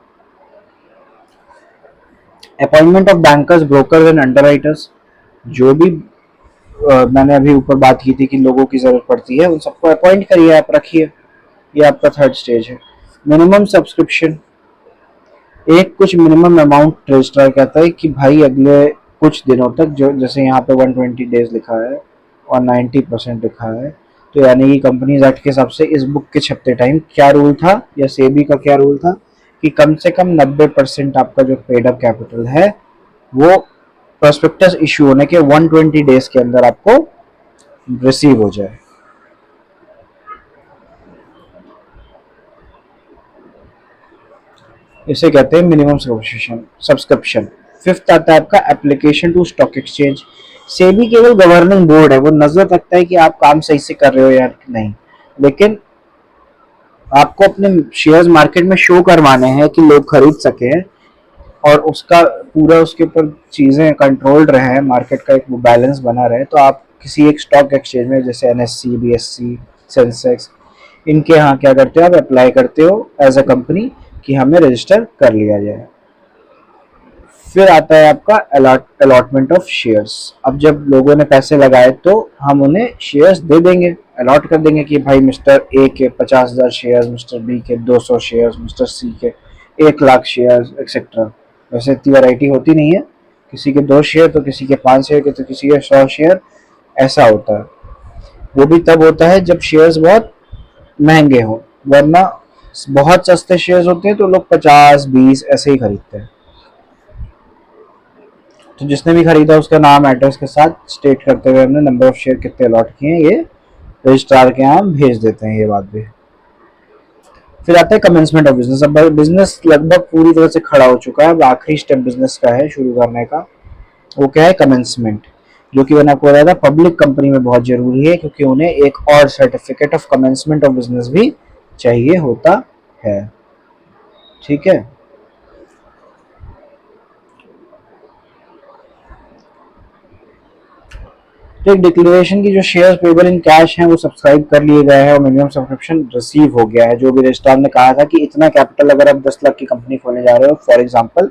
Appointment of bankers, brokers and underwriters, जो भी मैंने अभी ऊपर बात की थी कि लोगों की जरूरत पड़ती है उन सबको अपॉइंट करिए, आप रखिए। ये आपका थर्ड स्टेज है। मिनिमम सब्सक्रिप्शन, एक कुछ मिनिमम अमाउंट रजिस्ट्रार कहता है कि भाई अगले कुछ दिनों तक, जो जैसे यहाँ पे 120 डेज लिखा है और 90% लिखा है, तो यानी कि कंपनीज एक्ट के हिसाब से इस बुक के छपते टाइम क्या रूल था, या सेबी का क्या रूल था कि कम से कम 90% आपका जो पेड अप कैपिटल है वो प्रोस्पेक्टस इशू होने के 120 डेज के अंदर आपको रिसीव हो जाए। इसे कहते हैं मिनिमम सब्सक्रिप्शन। फिफ्थ आता है आपका application to stock exchange. SEBI केवल गवर्निंग बोर्ड है, वो नजर रखता है कि आप काम सही से कर रहे हो या नहीं, लेकिन आपको अपने शेयर्स मार्केट में शो करवाने हैं कि लोग खरीद सके और उसका पूरा उसके ऊपर चीजें कंट्रोल्ड रहे, मार्केट का एक बैलेंस बना रहे। तो आप किसी एक स्टॉक एक्सचेंज में जैसे एनएससी, बीएससी, सेंसेक्स, इनके यहाँ क्या करते हो, आप अप्लाई करते हो एज अ कंपनी कि हमें रजिस्टर कर लिया जाए। फिर आता है आपका अलॉटमेंट ऑफ शेयर्स। अब जब लोगों ने पैसे लगाए तो हम उन्हें शेयर्स दे देंगे, अलॉट कर देंगे कि भाई मिस्टर ए के 50,000 शेयर्स, मिस्टर बी के 200 शेयर्स, मिस्टर सी के 1 लाख शेयर्स एक्सेट्रा। वैसे इतनी वैरायटी होती नहीं है, किसी के 2 शेयर तो किसी के 5 शेयर के तो किसी के 100 शेयर, ऐसा होता है। वो भी तब होता है जब शेयर्स बहुत महंगे हों, वरना बहुत सस्ते शेयर्स होते हैं तो लोग 50-20 ऐसे ही खरीदते हैं। तो जिसने भी खरीदा उसका नाम एड्रेस के साथ स्टेट करते हुए हमने नंबर ऑफ शेयर कितने अलॉट किए हैं ये रजिस्ट्रार के यहाँ भेज देते हैं, ये बात भी। फिर आता है कमेंसमेंट ऑफ बिजनेस। अब बिजनेस लगभग पूरी तरह से खड़ा हो चुका है, अब आखिरी स्टेप बिजनेस का है शुरू करने का, वो क्या है, कमेंसमेंट, जो कि मैंने आपको बताया था पब्लिक कंपनी में बहुत जरूरी है, क्योंकि उन्हें एक और certificate of commencement of business भी चाहिए होता है। ठीक है। तो एक डिक्लेरेशन की जो शेयर्स पेबल इन कैश हैं वो सब्सक्राइब कर लिए गए हैं और मिनिमम सब्सक्रिप्शन रिसीव हो गया है। जो भी रजिस्ट्रार ने कहा था कि इतना कैपिटल अगर आप 10 लाख की कंपनी खोलने जा रहे हो फॉर एग्जांपल,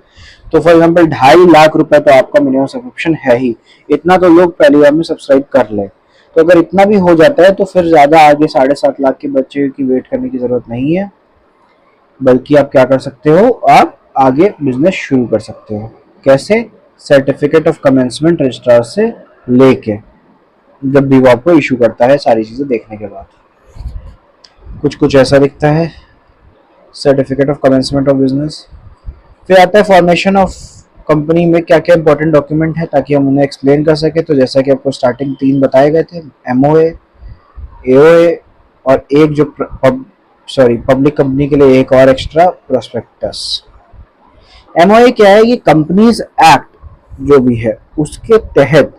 तो फॉर एग्जांपल 2.5 लाख रुपए तो आपका मिनिमम सब्सक्रिप्शन है ही, इतना तो लोग पहली बार में सब्सक्राइब कर ले। तो अगर इतना भी हो जाता है तो फिर ज्यादा आगे 7.5 लाख के बच्चे की वेट करने की जरूरत नहीं है, बल्कि आप क्या कर सकते हो, आप आगे बिजनेस शुरू कर सकते हो। कैसे? सर्टिफिकेट ऑफ कमेंसमेंट रजिस्ट्रार से लेके, जब भी वो आपको इशू करता है सारी चीजें देखने के बाद। कुछ कुछ ऐसा दिखता है certificate of commencement of business. फिर आता है फॉर्मेशन ऑफ कंपनी में क्या क्या इंपॉर्टेंट डॉक्यूमेंट है ताकि हम उन्हें एक्सप्लेन कर सके। तो जैसा कि आपको स्टार्टिंग 3 बताए गए थे, एमओए, एओए और एक जो पब्लिक कंपनी के लिए एक और एक्स्ट्रा, प्रोस्पेक्टस। एमओए क्या है? ये कंपनीज एक्ट जो भी है उसके तहत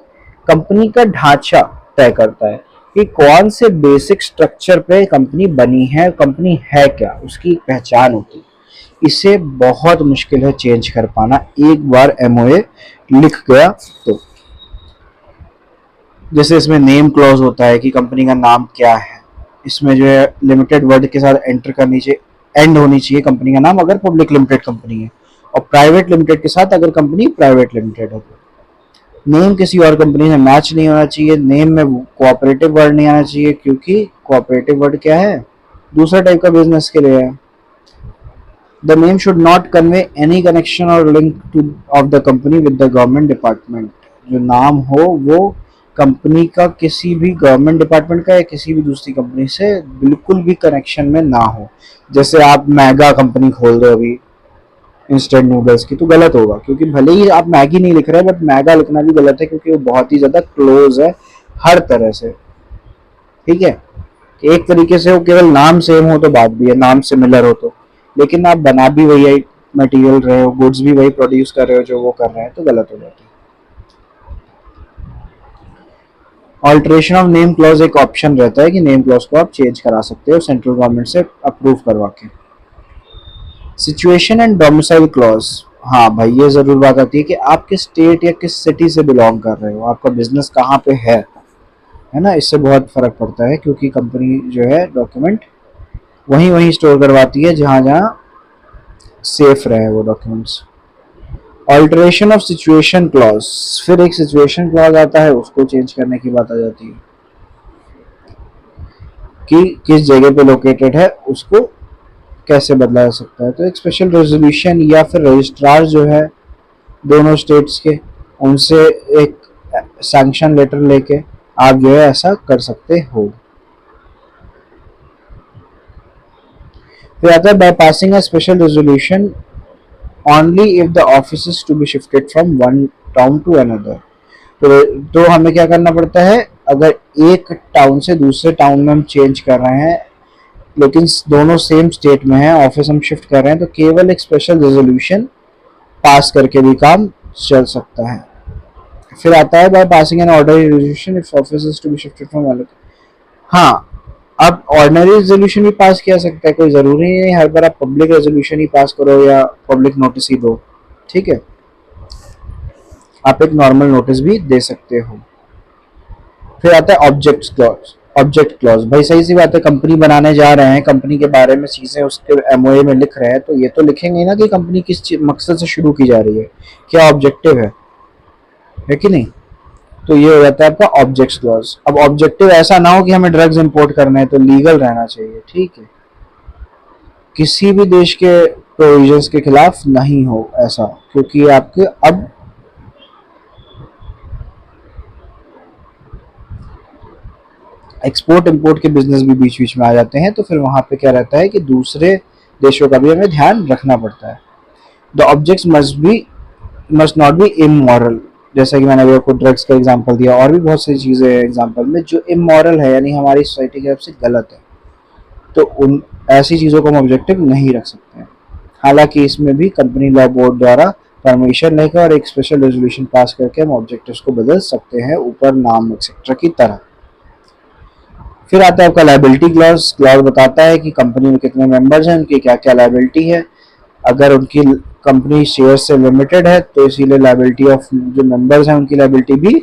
कंपनी का ढांचा तय करता है कि कौन से बेसिक स्ट्रक्चर पे कंपनी बनी है, कंपनी है क्या, उसकी पहचान होती है। इसे बहुत मुश्किल है चेंज कर पाना, एक बार एमओए लिख गया तो। जैसे इसमें नेम क्लॉज होता है कि कंपनी का नाम क्या है, इसमें जो है लिमिटेड वर्ड के साथ एंटर करनी चाहिए, एंड होनी चाहिए कंपनी का नाम अगर पब्लिक लिमिटेड कंपनी है, और प्राइवेट लिमिटेड के साथ अगर कंपनी प्राइवेट लिमिटेड है। तो नेम किसी और कंपनी से मैच नहीं होना चाहिए, नेम में कोऑपरेटिव वर्ड नहीं आना चाहिए, क्योंकि कोऑपरेटिव वर्ड क्या है, दूसरा टाइप का बिजनेस के लिए है। The name should not convey any connection और link to of the company with the government department. जो नाम हो वो कंपनी का किसी भी गवर्नमेंट डिपार्टमेंट का या किसी भी दूसरी कंपनी से बिल्कुल भी कनेक्शन में ना हो। जैसे आप मेगा कंपनी खोल दो अभी, इंस्टेंट नूडल्स की, तो गलत होगा, क्योंकि भले ही आप मैगी नहीं लिख रहे हैं बट मैगा लिखना भी गलत है, क्योंकि वो बहुत ही ज़्यादा क्लोज है हर तरह से। ठीक है, एक तरीके से वो केवल नाम सेम हो तो बात भी है, नाम सिमिलर हो तो, लेकिन आप बना भी वही मटेरियल रहे हो, गुड्स भी वही प्रोड्यूस कर रहे हो जो वो कर रहे हैं, तो गलत हो जाता है। ऑल्ट्रेशन ऑफ नेम क्लॉज एक ऑप्शन रहता है कि नेम क्लॉज को आप चेंज करा सकते हो सेंट्रल गवर्नमेंट से अप्रूव करवा के। सिचुएशन एंड डोमिसाइल क्लॉज, हाँ भाई ये जरूर बात आती है कि आप किस स्टेट या किस सिटी से बिलोंग कर रहे हो, आपका बिजनेस कहाँ पे है ना, इससे बहुत फर्क पड़ता है, क्योंकि कंपनी जो है डॉक्यूमेंट वहीं वहीं स्टोर करवाती है जहाँ जहाँ सेफ रहे वो documents. Alteration of situation clause, फिर एक सिचुएशन क्लॉज आता है, उसको चेंज करने की बात आ जाती है कि किस जगह पे लोकेटेड है उसको कैसे बदला जा सकता है। तो एक स्पेशल रेजोल्यूशन या फिर रजिस्ट्रार जो है दोनों स्टेट्स के, उनसे एक सैंक्शन लेटर लेके आप जो है ऐसा कर सकते हो। फिर आता है by passing a special resolution only if the office is to be shifted from one town to another. तो हमें क्या करना पड़ता है, अगर एक टाउन से दूसरे टाउन में हम चेंज कर रहे हैं लेकिन दोनों सेम स्टेट में है, ऑफिस हम शिफ्ट कर रहे हैं, तो केवल एक स्पेशल रेजोल्यूशन पास करके भी काम चल सकता है। फिर आता है by passing an ordinary resolution if office is to be shifted from अलग। हाँ, अब ऑर्डिनरी रेजोल्यूशन भी पास किया सकता है, कोई ज़रूरी नहीं हर बार आप पब्लिक रेजोल्यूशन ही पास करो या पब्लिक नोटिस ही दो। ठीक है, आप एक नॉर्मल नोटिस भी दे सकते हो। फिर आता है ऑब्जेक्ट क्लॉज। ऑब्जेक्ट क्लॉज भाई सही सी बात है, कंपनी बनाने जा रहे हैं, कंपनी के बारे में चीज़ें उसके एमओए में लिख रहे हैं, तो ये तो लिखेंगे ना कि कंपनी किस मकसद से शुरू की जा रही है, क्या ऑब्जेक्टिव है कि नहीं। तो ये हो जाता है आपका ऑब्जेक्ट क्लॉज। अब ऑब्जेक्टिव ऐसा ना हो कि हमें ड्रग्स इंपोर्ट करना है, तो लीगल रहना चाहिए। ठीक है, किसी भी देश के प्रोविजंस के खिलाफ नहीं हो ऐसा, क्योंकि आपके अब एक्सपोर्ट इंपोर्ट के बिजनेस भी बीच बीच में आ जाते हैं, तो फिर वहां पे क्या रहता है कि दूसरे देशों का भी हमें ध्यान रखना पड़ता है। The objects must not be immoral, जैसा कि मैंने अभी आपको ड्रग्स का एग्जांपल दिया, और भी बहुत सारी चीज़ें हैं एग्जांपल में जो इमोरल है, यानी हमारी सोसाइटी की तरफ से गलत है, तो उन ऐसी चीज़ों को हम ऑब्जेक्टिव नहीं रख सकते हैं। हालांकि इसमें भी कंपनी लॉ बोर्ड द्वारा परमिशन लेकर और एक स्पेशल रेजोल्यूशन पास करके हम ऑब्जेक्टिव्स को बदल सकते हैं, ऊपर नाम एक्सेट्रा की तरह। फिर आता है आपका लाइबिलिटी क्लॉज। क्लॉज बताता है कि कंपनी में कितने मेंबर्स हैं, उनकी क्या क्या लाइबिलिटी है। अगर उनकी कंपनी शेयर से लिमिटेड है तो इसीलिए लाइबिलिटी ऑफ जो मेंबर्स हैं उनकी लाइबिलिटी भी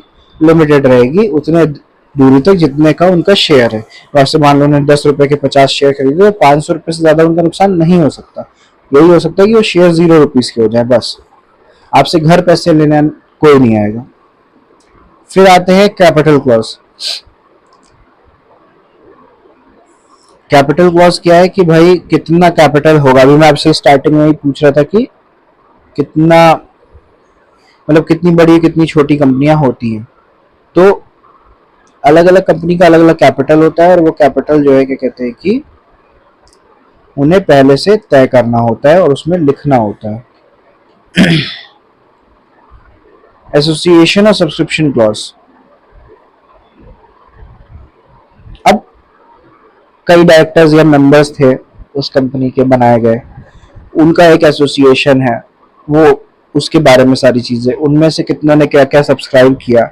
लिमिटेड रहेगी उतने दूरी तक जितने का उनका शेयर है। वैसे मान लो उन्होंने 10 रुपए के 50 शेयर खरीदे, तो 500 रुपए से ज्यादा उनका नुकसान नहीं हो सकता। यही हो सकता है कि वो शेयर 0 रुपीज के हो जाए, बस आपसे घर पैसे लेने कोई नहीं आएगा। फिर आते हैं कैपिटल क्लॉज। कैपिटल क्लॉज क्या है कि भाई कितना कैपिटल होगा। अभी मैं आपसे स्टार्टिंग में ही पूछ रहा था कि कितना, मतलब कितनी बड़ी कितनी छोटी कंपनियां होती हैं, तो अलग अलग कंपनी का अलग अलग कैपिटल होता है, और वो कैपिटल जो है क्या कहते हैं कि उन्हें पहले से तय करना होता है और उसमें लिखना होता है। एसोसिएशन और सब्सक्रिप्शन क्लॉज। अब कई डायरेक्टर्स या मेंबर्स थे उस कंपनी के बनाए गए, उनका एक एसोसिएशन है, वो उसके बारे में सारी चीजें, उनमें से कितनों ने क्या क्या सब्सक्राइब किया,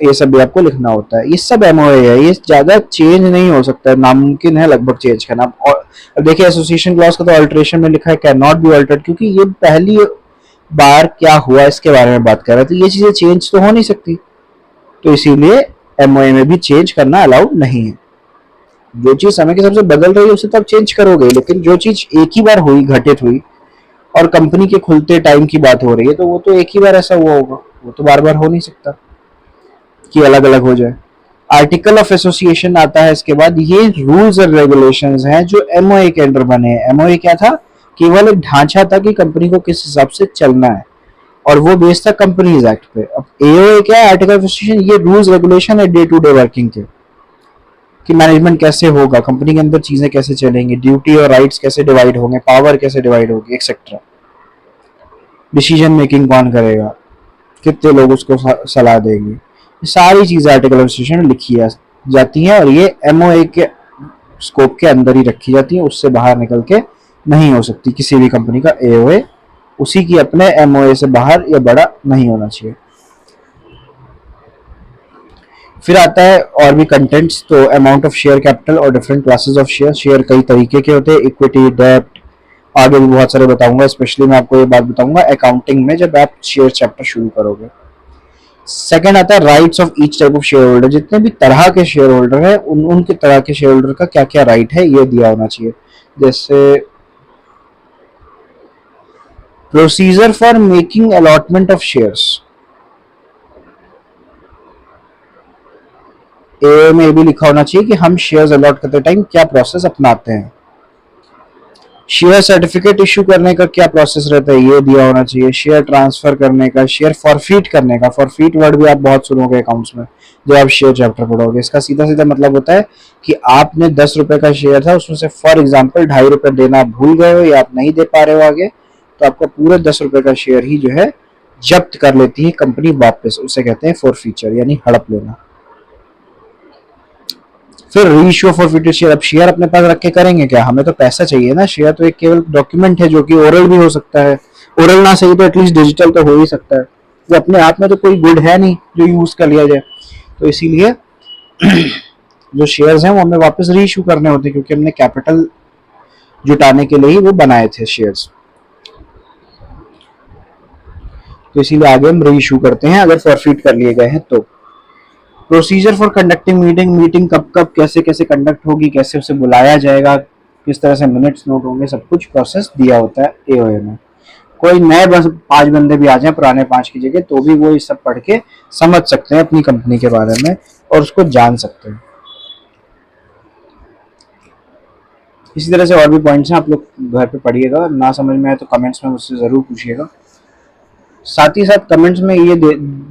ये सब भी आपको लिखना होता है। ये सब एमओए है, ये ज्यादा चेंज नहीं हो सकता है, नामुमकिन है लगभग चेंज करना। और अब देखिए एसोसिएशन क्लॉज का तो अल्टरेशन में लिखा है कैन नॉट बी अल्टर्ड, क्योंकि ये पहली बार क्या हुआ इसके बारे में बात कर रहे हैं, तो ये चीजें चेंज तो हो नहीं सकती, तो इसीलिए एमओए में भी चेंज करना अलाउड नहीं है। जो चीज समय के हिसाब से बदल रही है उसे तो आप चेंज करोगे, लेकिन जो चीज एक ही बार हुई, घटित हुई, और कंपनी के खुलते टाइम की बात हो रही है, तो वो तो एक ही बार ऐसा हुआ होगा, वो तो बार बार हो नहीं सकता कि अलग अलग हो जाए। आर्टिकल ऑफ एसोसिएशन आता है इसके बाद। ये रूल्स और रेगुलेशंस हैं जो एमओए के अंडर बने हैं। एमओए क्या था, केवल एक ढांचा था कि कंपनी को किस हिसाब से चलना है, और वो बेस्ड था कंपनीज एक्ट पे। अब एओए क्या है, आर्टिकल ऑफ एसोसिएशन, ये रूल्स रेगुलेशन है डे टू डे वर्किंग के, कि मैनेजमेंट कैसे होगा, कंपनी के अंदर चीजें कैसे चलेंगी, ड्यूटी और राइट्स कैसे डिवाइड होंगे, पावर कैसे डिवाइड होगी, एक्सेट्रा। डिसीजन मेकिंग कौन करेगा, कितने लोग उसको सलाह देंगे, ये सारी चीज़ें आर्टिकल ऑफ एसोसिएशन में लिखी जाती हैं और ये एमओए के स्कोप के अंदर ही रखी जाती है, उससे बाहर निकल के नहीं हो सकती किसी भी कंपनी का एओए, उसी की अपने एमओए से बाहर या बड़ा नहीं होना चाहिए। फिर आता है और भी कंटेंट्स, तो अमाउंट ऑफ शेयर कैपिटल और different classes of share, share कई तरीके के होते हैं, इक्विटी, डेब्ट, आगे भी बहुत सारे बताऊंगा, स्पेशली मैं आपको ये बात बताऊंगा अकाउंटिंग में जब आप शेयर चैप्टर शुरू करोगे। सेकंड आता है rights of each type of share holder, जितने भी तरह के शेयर होल्डर है उनके तरह के शेयर होल्डर का क्या क्या राइट है ये दिया होना चाहिए। जैसे procedure for making allotment of shares, A में भी लिखा होना चाहिए कि हम शेयर्स अलॉट करते टाइम क्या प्रोसेस अपनाते हैं। शेयर सर्टिफिकेट इशू करने का क्या प्रोसेस रहता है ये दिया होना चाहिए। शेयर ट्रांसफर करने का, शेयर फॉरफीट करने का, फॉरफीट वर्ड भी आप बहुत सुनोगे अकाउंट्स में जब आप शेयर चैप्टर पढ़ोगे। इसका सीधा सीधा मतलब होता है कि आपने 10 रुपए का शेयर था, उसमें से फॉर एग्जाम्पल 2.5 रुपए देना भूल गए हो या आप नहीं दे पा रहे हो आगे, तो आपका पूरे 10 रुपए का शेयर ही जो है जब्त कर लेती है कंपनी वापस, उसे कहते हैं फॉरफीचर यानी हड़प लेना। फिर रीइश्यू फॉरफिटेड शेयर, अब शेयर अपने पास रख के करेंगे क्या, हमें तो पैसा चाहिए ना, शेयर तो एक केवल डॉक्यूमेंट है जो कि ओरल भी हो सकता है, ओरल ना सही तो एटलीस्ट डिजिटल तो हो ही सकता है, वो अपने आप में तो कोई गुड है नहीं जो यूज कर लिया जाए, तो इसीलिए जो शेयर्स हैं वो हमें वापस रीइश्यू करने होते हैं क्योंकि हमने कैपिटल जुटाने के लिए ही वो बनाए थे शेयर्स, तो इसीलिए आगे हम रीइश्यू करते हैं अगर फॉरफिट कर लिए गए हैं तो। Procedure for conducting meeting, meeting कब कब कैसे कैसे कंडक्ट होगी, कैसे उसे बुलाया जाएगा, किस तरह से मिनट्स नोट होंगे, सब कुछ प्रोसेस दिया होता है एओए में। कोई नए बस 5 बंदे भी आ जाएं पुराने 5 की जगह तो भी वो ये सब पढ़ के समझ सकते हैं अपनी कंपनी के बारे में और उसको जान सकते हैं। इसी तरह से और भी पॉइंट्स हैं, आप लोग घर पे पढ़िएगा, ना समझ में आए तो कमेंट्स में मुझसे ज़रूर पूछिएगा। साथ ही साथ कमेंट्स में ये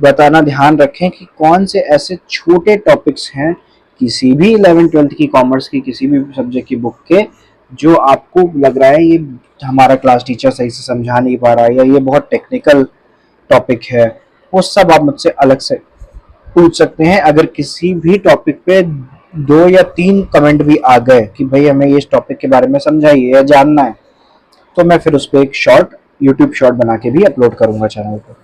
बताना ध्यान रखें कि कौन से ऐसे छोटे टॉपिक्स हैं किसी भी 11th-12th की कॉमर्स की किसी भी सब्जेक्ट की बुक के जो आपको लग रहा है ये हमारा क्लास टीचर सही से समझा नहीं पा रहा है या ये बहुत टेक्निकल टॉपिक है, वो सब आप मुझसे अलग से पूछ सकते हैं। अगर किसी भी टॉपिक पे 2 या 3 कमेंट भी आ गए कि भाई हमें ये इस टॉपिक के बारे में समझाइए या जानना है, तो मैं फिर उस पर एक शॉर्ट यूट्यूब शॉर्ट बना के भी अपलोड करूंगा चैनल पर।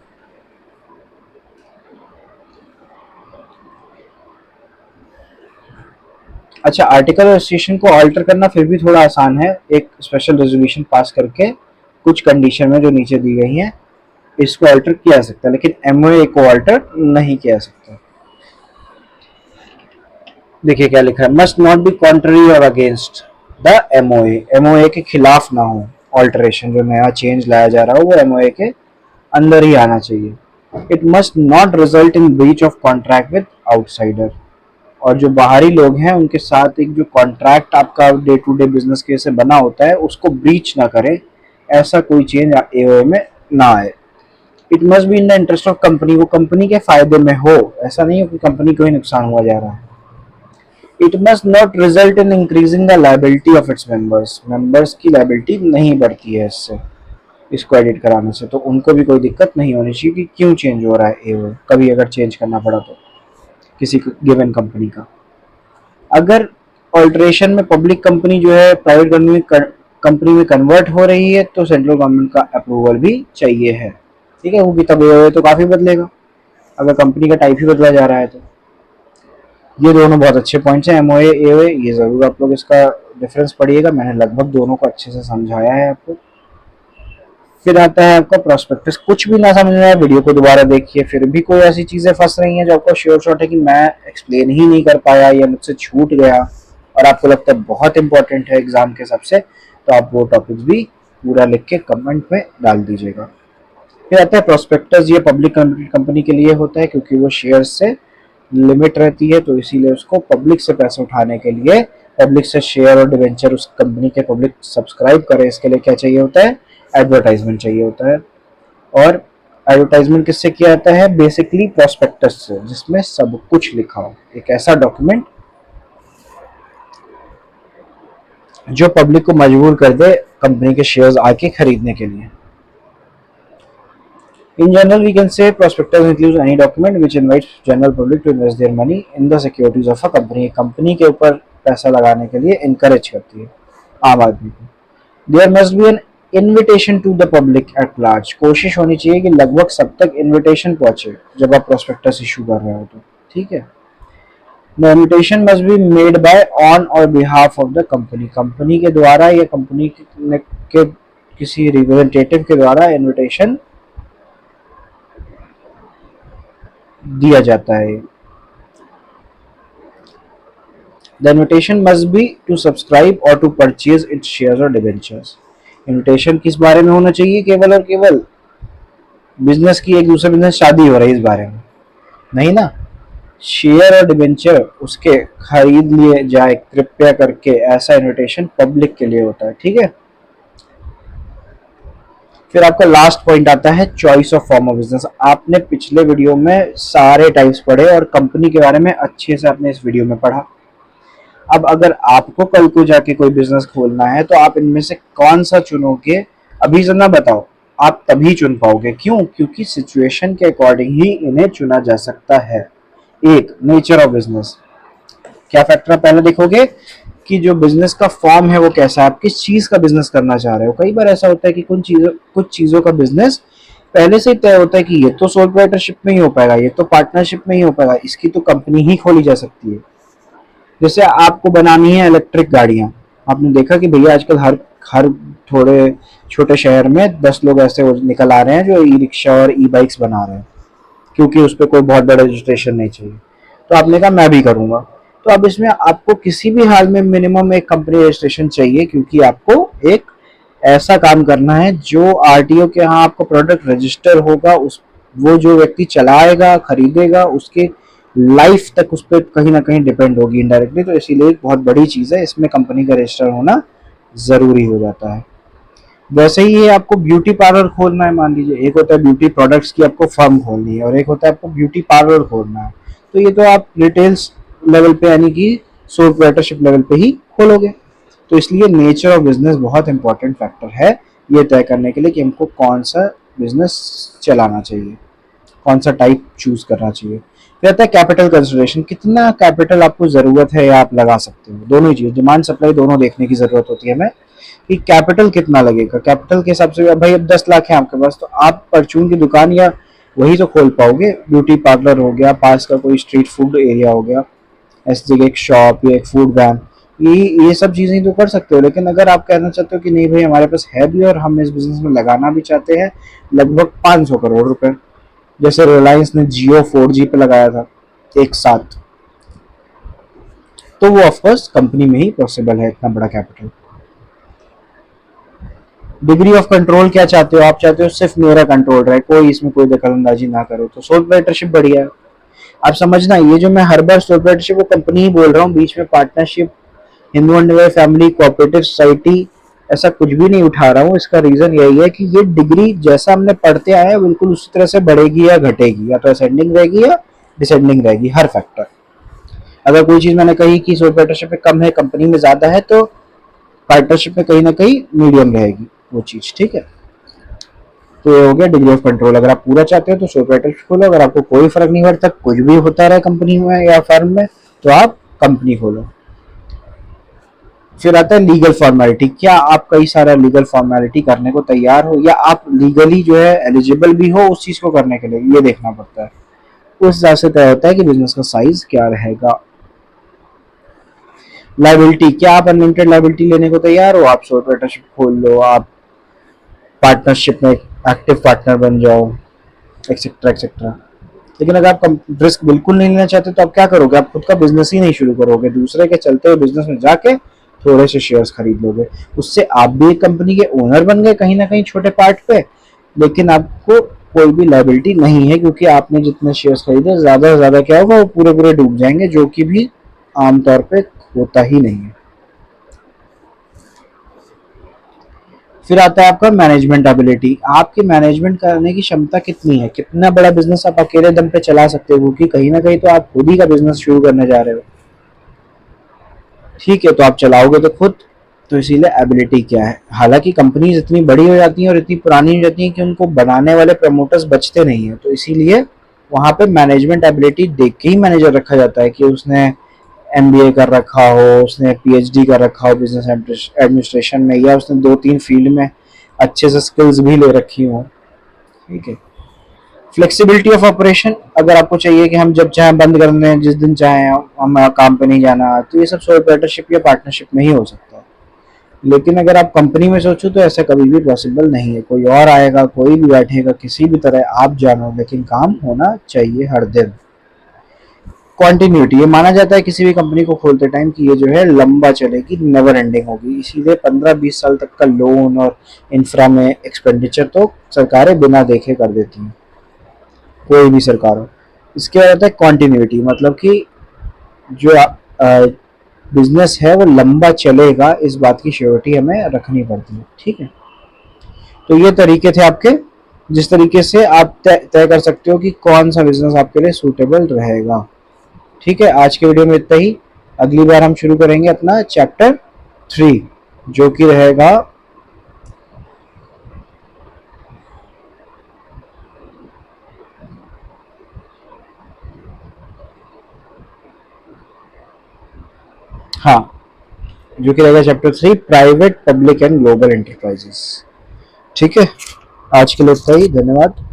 अच्छा, आर्टिकल रजिस्ट्रेशन को ऑल्टर करना फिर भी थोड़ा आसान है, एक स्पेशल रेजोल्यूशन पास करके कुछ कंडीशन में जो नीचे दी गई है इसको ऑल्टर किया जा सकता है, लेकिन एमओए को ऑल्टर नहीं किया जा सकता। देखिए क्या लिखा है, मस्ट नॉट बी कॉन्ट्ररी और अगेंस्ट द एमओए, एमओए के खिलाफ ना हो, ऑल्टरेशन जो नया चेंज लाया जा रहा हो वो एमओए के अंदर ही आना चाहिए। It must not result in breach of contract with outsider, और जो बाहरी लोग हैं उनके साथ एक जो कॉन्ट्रैक्ट आपका डे टू डे बिजनेस के से बना होता है उसको ब्रीच ना करें, ऐसा कोई चेंज एओए में ना आए। It must be in the interest of company, वो कंपनी के फायदे में हो, ऐसा नहीं हो कि कंपनी को ही नुकसान हुआ जा रहा है। It must not result in increasing the liability of its members, members की लाइबिलिटी नहीं बढ़ती है इससे, इसको एडिट कराने से, तो उनको भी कोई दिक्कत नहीं होनी चाहिए कि क्यों चेंज हो रहा है एओए, कभी अगर चेंज करना पड़ा तो किसी गिवन कंपनी का। अगर ऑल्ट्रेशन में पब्लिक कंपनी जो है प्राइवेट कंपनी में कन्वर्ट हो रही है तो सेंट्रल गवर्नमेंट का अप्रूवल भी चाहिए है, ठीक है, क्योंकि तब एओए तो काफ़ी बदलेगा अगर कंपनी का टाइप ही बदला जा रहा है तो। ये दोनों बहुत अच्छे पॉइंट्स हैं, एमओए एओए, ये ज़रूर आप लोग इसका डिफरेंस पढ़िएगा, मैंने लगभग दोनों को अच्छे से समझाया है आपको। फिर आता है आपका प्रोस्पेक्टस, कुछ भी ना समझ में आए वीडियो को दोबारा देखिए, फिर भी कोई ऐसी चीज़ें फंस रही हैं जो आपको श्योर शॉट है कि मैं एक्सप्लेन ही नहीं कर पाया या मुझसे छूट गया और आपको लगता है बहुत इंपॉर्टेंट है एग्जाम के हिसाब से, तो आप वो टॉपिक्स भी पूरा लिख के कमेंट में डाल दीजिएगा। फिर आता है प्रोस्पेक्टस, ये पब्लिक कंपनी के लिए होता है क्योंकि वो शेयर से लिमिट रहती है, तो इसीलिए उसको पब्लिक से पैसे उठाने के लिए पब्लिक से शेयर और डिवेंचर उस कंपनी के पब्लिक सब्सक्राइब करे, इसके लिए क्या चाहिए होता है, एडवर्टाइजमेंट चाहिए होता है। और एडवर्टाइजमेंट किससे किया जाता है, बेसिकली प्रोस्पेक्टस से, जिसमें सब कुछ लिखा हो, एक ऐसा डॉक्यूमेंट जो पब्लिक को मजबूर कर दे कंपनी के शेयर्स आके खरीदने के लिए। In general, we can say prospectus includes any document which invites general public to invest their money in the securities of a company. Company के ऊपर पैसा लगाने के लिए encourage करती है आम आदमी को। There must be an invitation to the public at large. कोशिश होनी चाहिए कि लगभग सब तक invitation पहुंचे जब आप prospectus issue कर रहे हो तो, ठीक है। The invitation must be made by on or behalf of the company. Company के द्वारा या कंपनी के किसी रिप्रेजेंटेटिव के द्वारा इन्विटेशन दिया जाता है। The invitation must be to subscribe or to purchase its shares or debentures. Invitation किस बारे में होना चाहिए? केवल और केवल बिजनेस की, एक दूसरे बिजनेस शादी हो रही है इस बारे में नहीं ना। शेयर और डिबेंचर उसके खरीद लिए जाए कृपया करके, ऐसा इन्विटेशन पब्लिक के लिए होता है, ठीक है। फिर आपका लास्ट पॉइंट आता है choice of form of business. आपने पिछले वीडियो में सारे टाइप्स पढ़े और कंपनी के बारे में अच्छे से आपने इस वीडियो में पढ़ा। अब अगर आपको कल को जाके कोई बिजनेस खोलना है तो आप इनमें से कौन सा चुनोगे, अभी से ना बताओ, आप तभी चुन पाओगे। क्यों? क्योंकि सिचुएशन के अकॉर्डिंग ही इन्हें चुना जा सकता है। एक, नेचर ऑफ बिजनेस। क्या फैक्टर आप पहले देखोगे कि जो बिजनेस का फॉर्म है वो कैसा है, आप किस चीज का बिजनेस करना चाह रहे हो। कई बार ऐसा होता है कि कुछ चीजों का बिजनेस पहले से ही तय होता है कि ये तो सोल प्रोप्राइटरशिप में ही हो पाएगा, ये तो पार्टनरशिप में ही हो पाएगा, इसकी तो कंपनी ही खोली जा सकती है। जैसे आपको बनानी है इलेक्ट्रिक गाड़ियां, आपने देखा कि भैया आजकल हर हर थोड़े छोटे शहर में 10 लोग ऐसे निकल आ रहे हैं जो ई रिक्शा और ई बाइक्स बना रहे हैं, क्योंकि उस पर कोई बहुत बड़ा रजिस्ट्रेशन नहीं चाहिए। तो आपने कहा मैं भी करूंगा, तो अब इसमें आपको किसी भी हाल में मिनिमम एक कंपनी रजिस्ट्रेशन चाहिए, क्योंकि आपको एक ऐसा काम करना है जो आरटीओ के यहाँ आपका प्रोडक्ट रजिस्टर होगा, उस वो जो व्यक्ति चलाएगा खरीदेगा उसके लाइफ तक उस पर कहीं ना कहीं डिपेंड होगी इनडायरेक्टली। तो इसीलिए बहुत बड़ी चीज़ है, इसमें कंपनी का रजिस्टर होना ज़रूरी हो जाता है। वैसे ही ये आपको ब्यूटी पार्लर खोलना है, मान लीजिए एक होता है ब्यूटी प्रोडक्ट्स की आपको फर्म खोलनी है और एक होता है आपको ब्यूटी पार्लर खोलना है, तो ये तो आप रिटेल्स लेवल पे यानी कि सोल प्रोप्राइटरशिप लेवल पे ही खोलोगे। तो इसलिए नेचर ऑफ बिजनेस बहुत इंपॉर्टेंट फैक्टर है ये तय करने के लिए कि हमको कौन सा बिजनेस चलाना चाहिए, कौन सा टाइप चूज करना चाहिए। फिर आता है कैपिटल कंसिडरेशन, कितना कैपिटल आपको जरूरत है या आप लगा सकते हो। दोनों ही चीज, डिमांड सप्लाई दोनों देखने की जरूरत होती है हमें कि कैपिटल कितना लगेगा। कैपिटल के हिसाब से भाई अब 10 लाख है आपके पास तो आप परचून की दुकान या वही तो खोल पाओगे। ब्यूटी पार्लर हो गया, पास का कोई स्ट्रीट फूड एरिया हो गया, ऐसी जगह एक शॉप या एक फूड वैन, ये सब चीजें तो कर सकते हो। लेकिन अगर आप कहना चाहते हो कि नहीं भाई हमारे पास है भी और हम इस बिजनेस में लगाना भी चाहते हैं लगभग 500 करोड़ रुपए, जैसे रिलायंस ने जियो 4G पे लगाया था एक साथ, तो वो ऑफकोर्स कंपनी में ही पॉसिबल है इतना बड़ा कैपिटल। डिग्री ऑफ कंट्रोल क्या चाहते हो? आप चाहते हो सिर्फ मेरा कंट्रोल रहे, कोई इसमें कोई दखल अंदाजी ना करो, तो सोल प्रोप्राइटरशिप बढ़िया है। आप समझना, ये जो मैं हर बार सोल प्रोप्राइटरशिप वो कंपनी ही बोल रहा हूँ, बीच में partnership, Hindu underwear family, cooperative society, ऐसा कुछ भी नहीं उठा रहा हूँ। इसका रीजन यही है कि ये डिग्री जैसा हमने पढ़ते आए हैं बिल्कुल उसी तरह से बढ़ेगी या घटेगी, या तो असेंडिंग रहेगी या डिसेंडिंग रहेगी हर फैक्टर। अगर कोई चीज मैंने कही कि सोल प्रोप्राइटरशिप में कम है कंपनी में ज्यादा है, तो पार्टनरशिप में कहीं ना कहीं मीडियम रहेगी वो चीज, ठीक है। तो ये हो गया डिग्री ऑफ कंट्रोल। अगर आप पूरा चाहते हो तो सोल प्रोप्राइटरशिप खोलो, अगर आपको कोई फर्क नहीं पड़ता, कुछ भी होता रहा कंपनी में या फर्म में, तो आप कंपनी खोलो। फिर आता है लीगल फॉर्मेलिटी। क्या आप कई सारा लीगल फॉर्मेलिटी करने को तैयार हो, या आप लीगली जो है एलिजिबल भी हो उस चीज को करने के लिए, ये देखना पड़ता है। उस हिसाब से तय होता है कि बिजनेस का साइज क्या रहेगा। लाइबिलिटी, क्या आप अनलिमिटेड लाइबिलिटी लेने को तैयार हो? आप सोल प्रोप्राइटरशिप खोल लो, आप पार्टनरशिप में एक्टिव पार्टनर बन जाओ, एक्सेट्रा एक्सेट्रा। लेकिन अगर आप रिस्क बिल्कुल नहीं लेना चाहते तो आप क्या करोगे? आप खुद का बिजनेस ही नहीं शुरू करोगे, दूसरे के चलते हुए बिजनेस में जाके थोड़े से शेयर्स खरीद लोगे, उससे आप भी एक कंपनी के ओनर बन गए कहीं ना कहीं छोटे पार्ट पे, लेकिन आपको कोई भी लायबिलिटी नहीं है, क्योंकि आपने जितने शेयर्स खरीदे ज्यादा से ज्यादा क्या होगा, वो पूरे पूरे डूब जाएंगे, जो कि भी आमतौर पे होता ही नहीं है। फिर आता है आपका मैनेजमेंट एबिलिटी। आपकी मैनेजमेंट करने की क्षमता कितनी है, कितना बड़ा बिजनेस आप अकेले दम पे चला सकते हो, क्योंकि कहीं ना कहीं तो आप खुद ही का बिजनेस शुरू करने जा रहे हो, ठीक है। तो आप चलाओगे तो खुद, तो इसीलिए एबिलिटी क्या है। हालांकि कंपनीज इतनी बड़ी हो जाती हैं और इतनी पुरानी हो जाती हैं कि उनको बनाने वाले प्रमोटर्स बचते नहीं हैं, तो इसीलिए वहाँ पे मैनेजमेंट एबिलिटी देख के ही मैनेजर रखा जाता है कि उसने एमबीए कर रखा हो, उसने पीएचडी कर रखा हो बिजनेस एडमिनिस्ट्रेशन में, या उसने 2-3 फील्ड में अच्छे से स्किल्स भी ले रखी हो। ठीक है। फ्लेक्सिबिलिटी ऑफ ऑपरेशन, अगर आपको चाहिए कि हम जब चाहें बंद कर दें, जिस दिन चाहें हम काम पे नहीं जाना, तो ये सब सोल प्रोप्राइटरशिप या पार्टनरशिप में ही हो सकता है। लेकिन अगर आप कंपनी में सोचो तो ऐसा कभी भी पॉसिबल नहीं है। कोई और आएगा, कोई भी बैठेगा, किसी भी तरह आप जानो, लेकिन काम होना चाहिए हर दिन। कॉन्टिन्यूटी, ये माना जाता है किसी भी कंपनी को खोलते टाइम कि ये जो है लंबा चलेगी, नेवर एंडिंग होगी, इसीलिए 15-20 साल तक का लोन और इंफ्रा में एक्सपेंडिचर तो सरकारें बिना देखे कर देती हैं, कोई भी सरकार हो। इसके बाद आता है कॉन्टिन्यूटी, मतलब कि जो बिजनेस है वो लंबा चलेगा, इस बात की श्योरिटी हमें रखनी पड़ती है। ठीक है। तो ये तरीके थे आपके, जिस तरीके से आप तय कर सकते हो कि कौन सा बिजनेस आपके लिए सूटेबल रहेगा। ठीक है। आज के वीडियो में इतना ही। अगली बार हम शुरू करेंगे अपना चैप्टर 3, जो कि रहेगा हाँ, जो कि रहेगा chapter 3, private, public and global enterprises. ठीक है। आज के लिए इतना ही। धन्यवाद।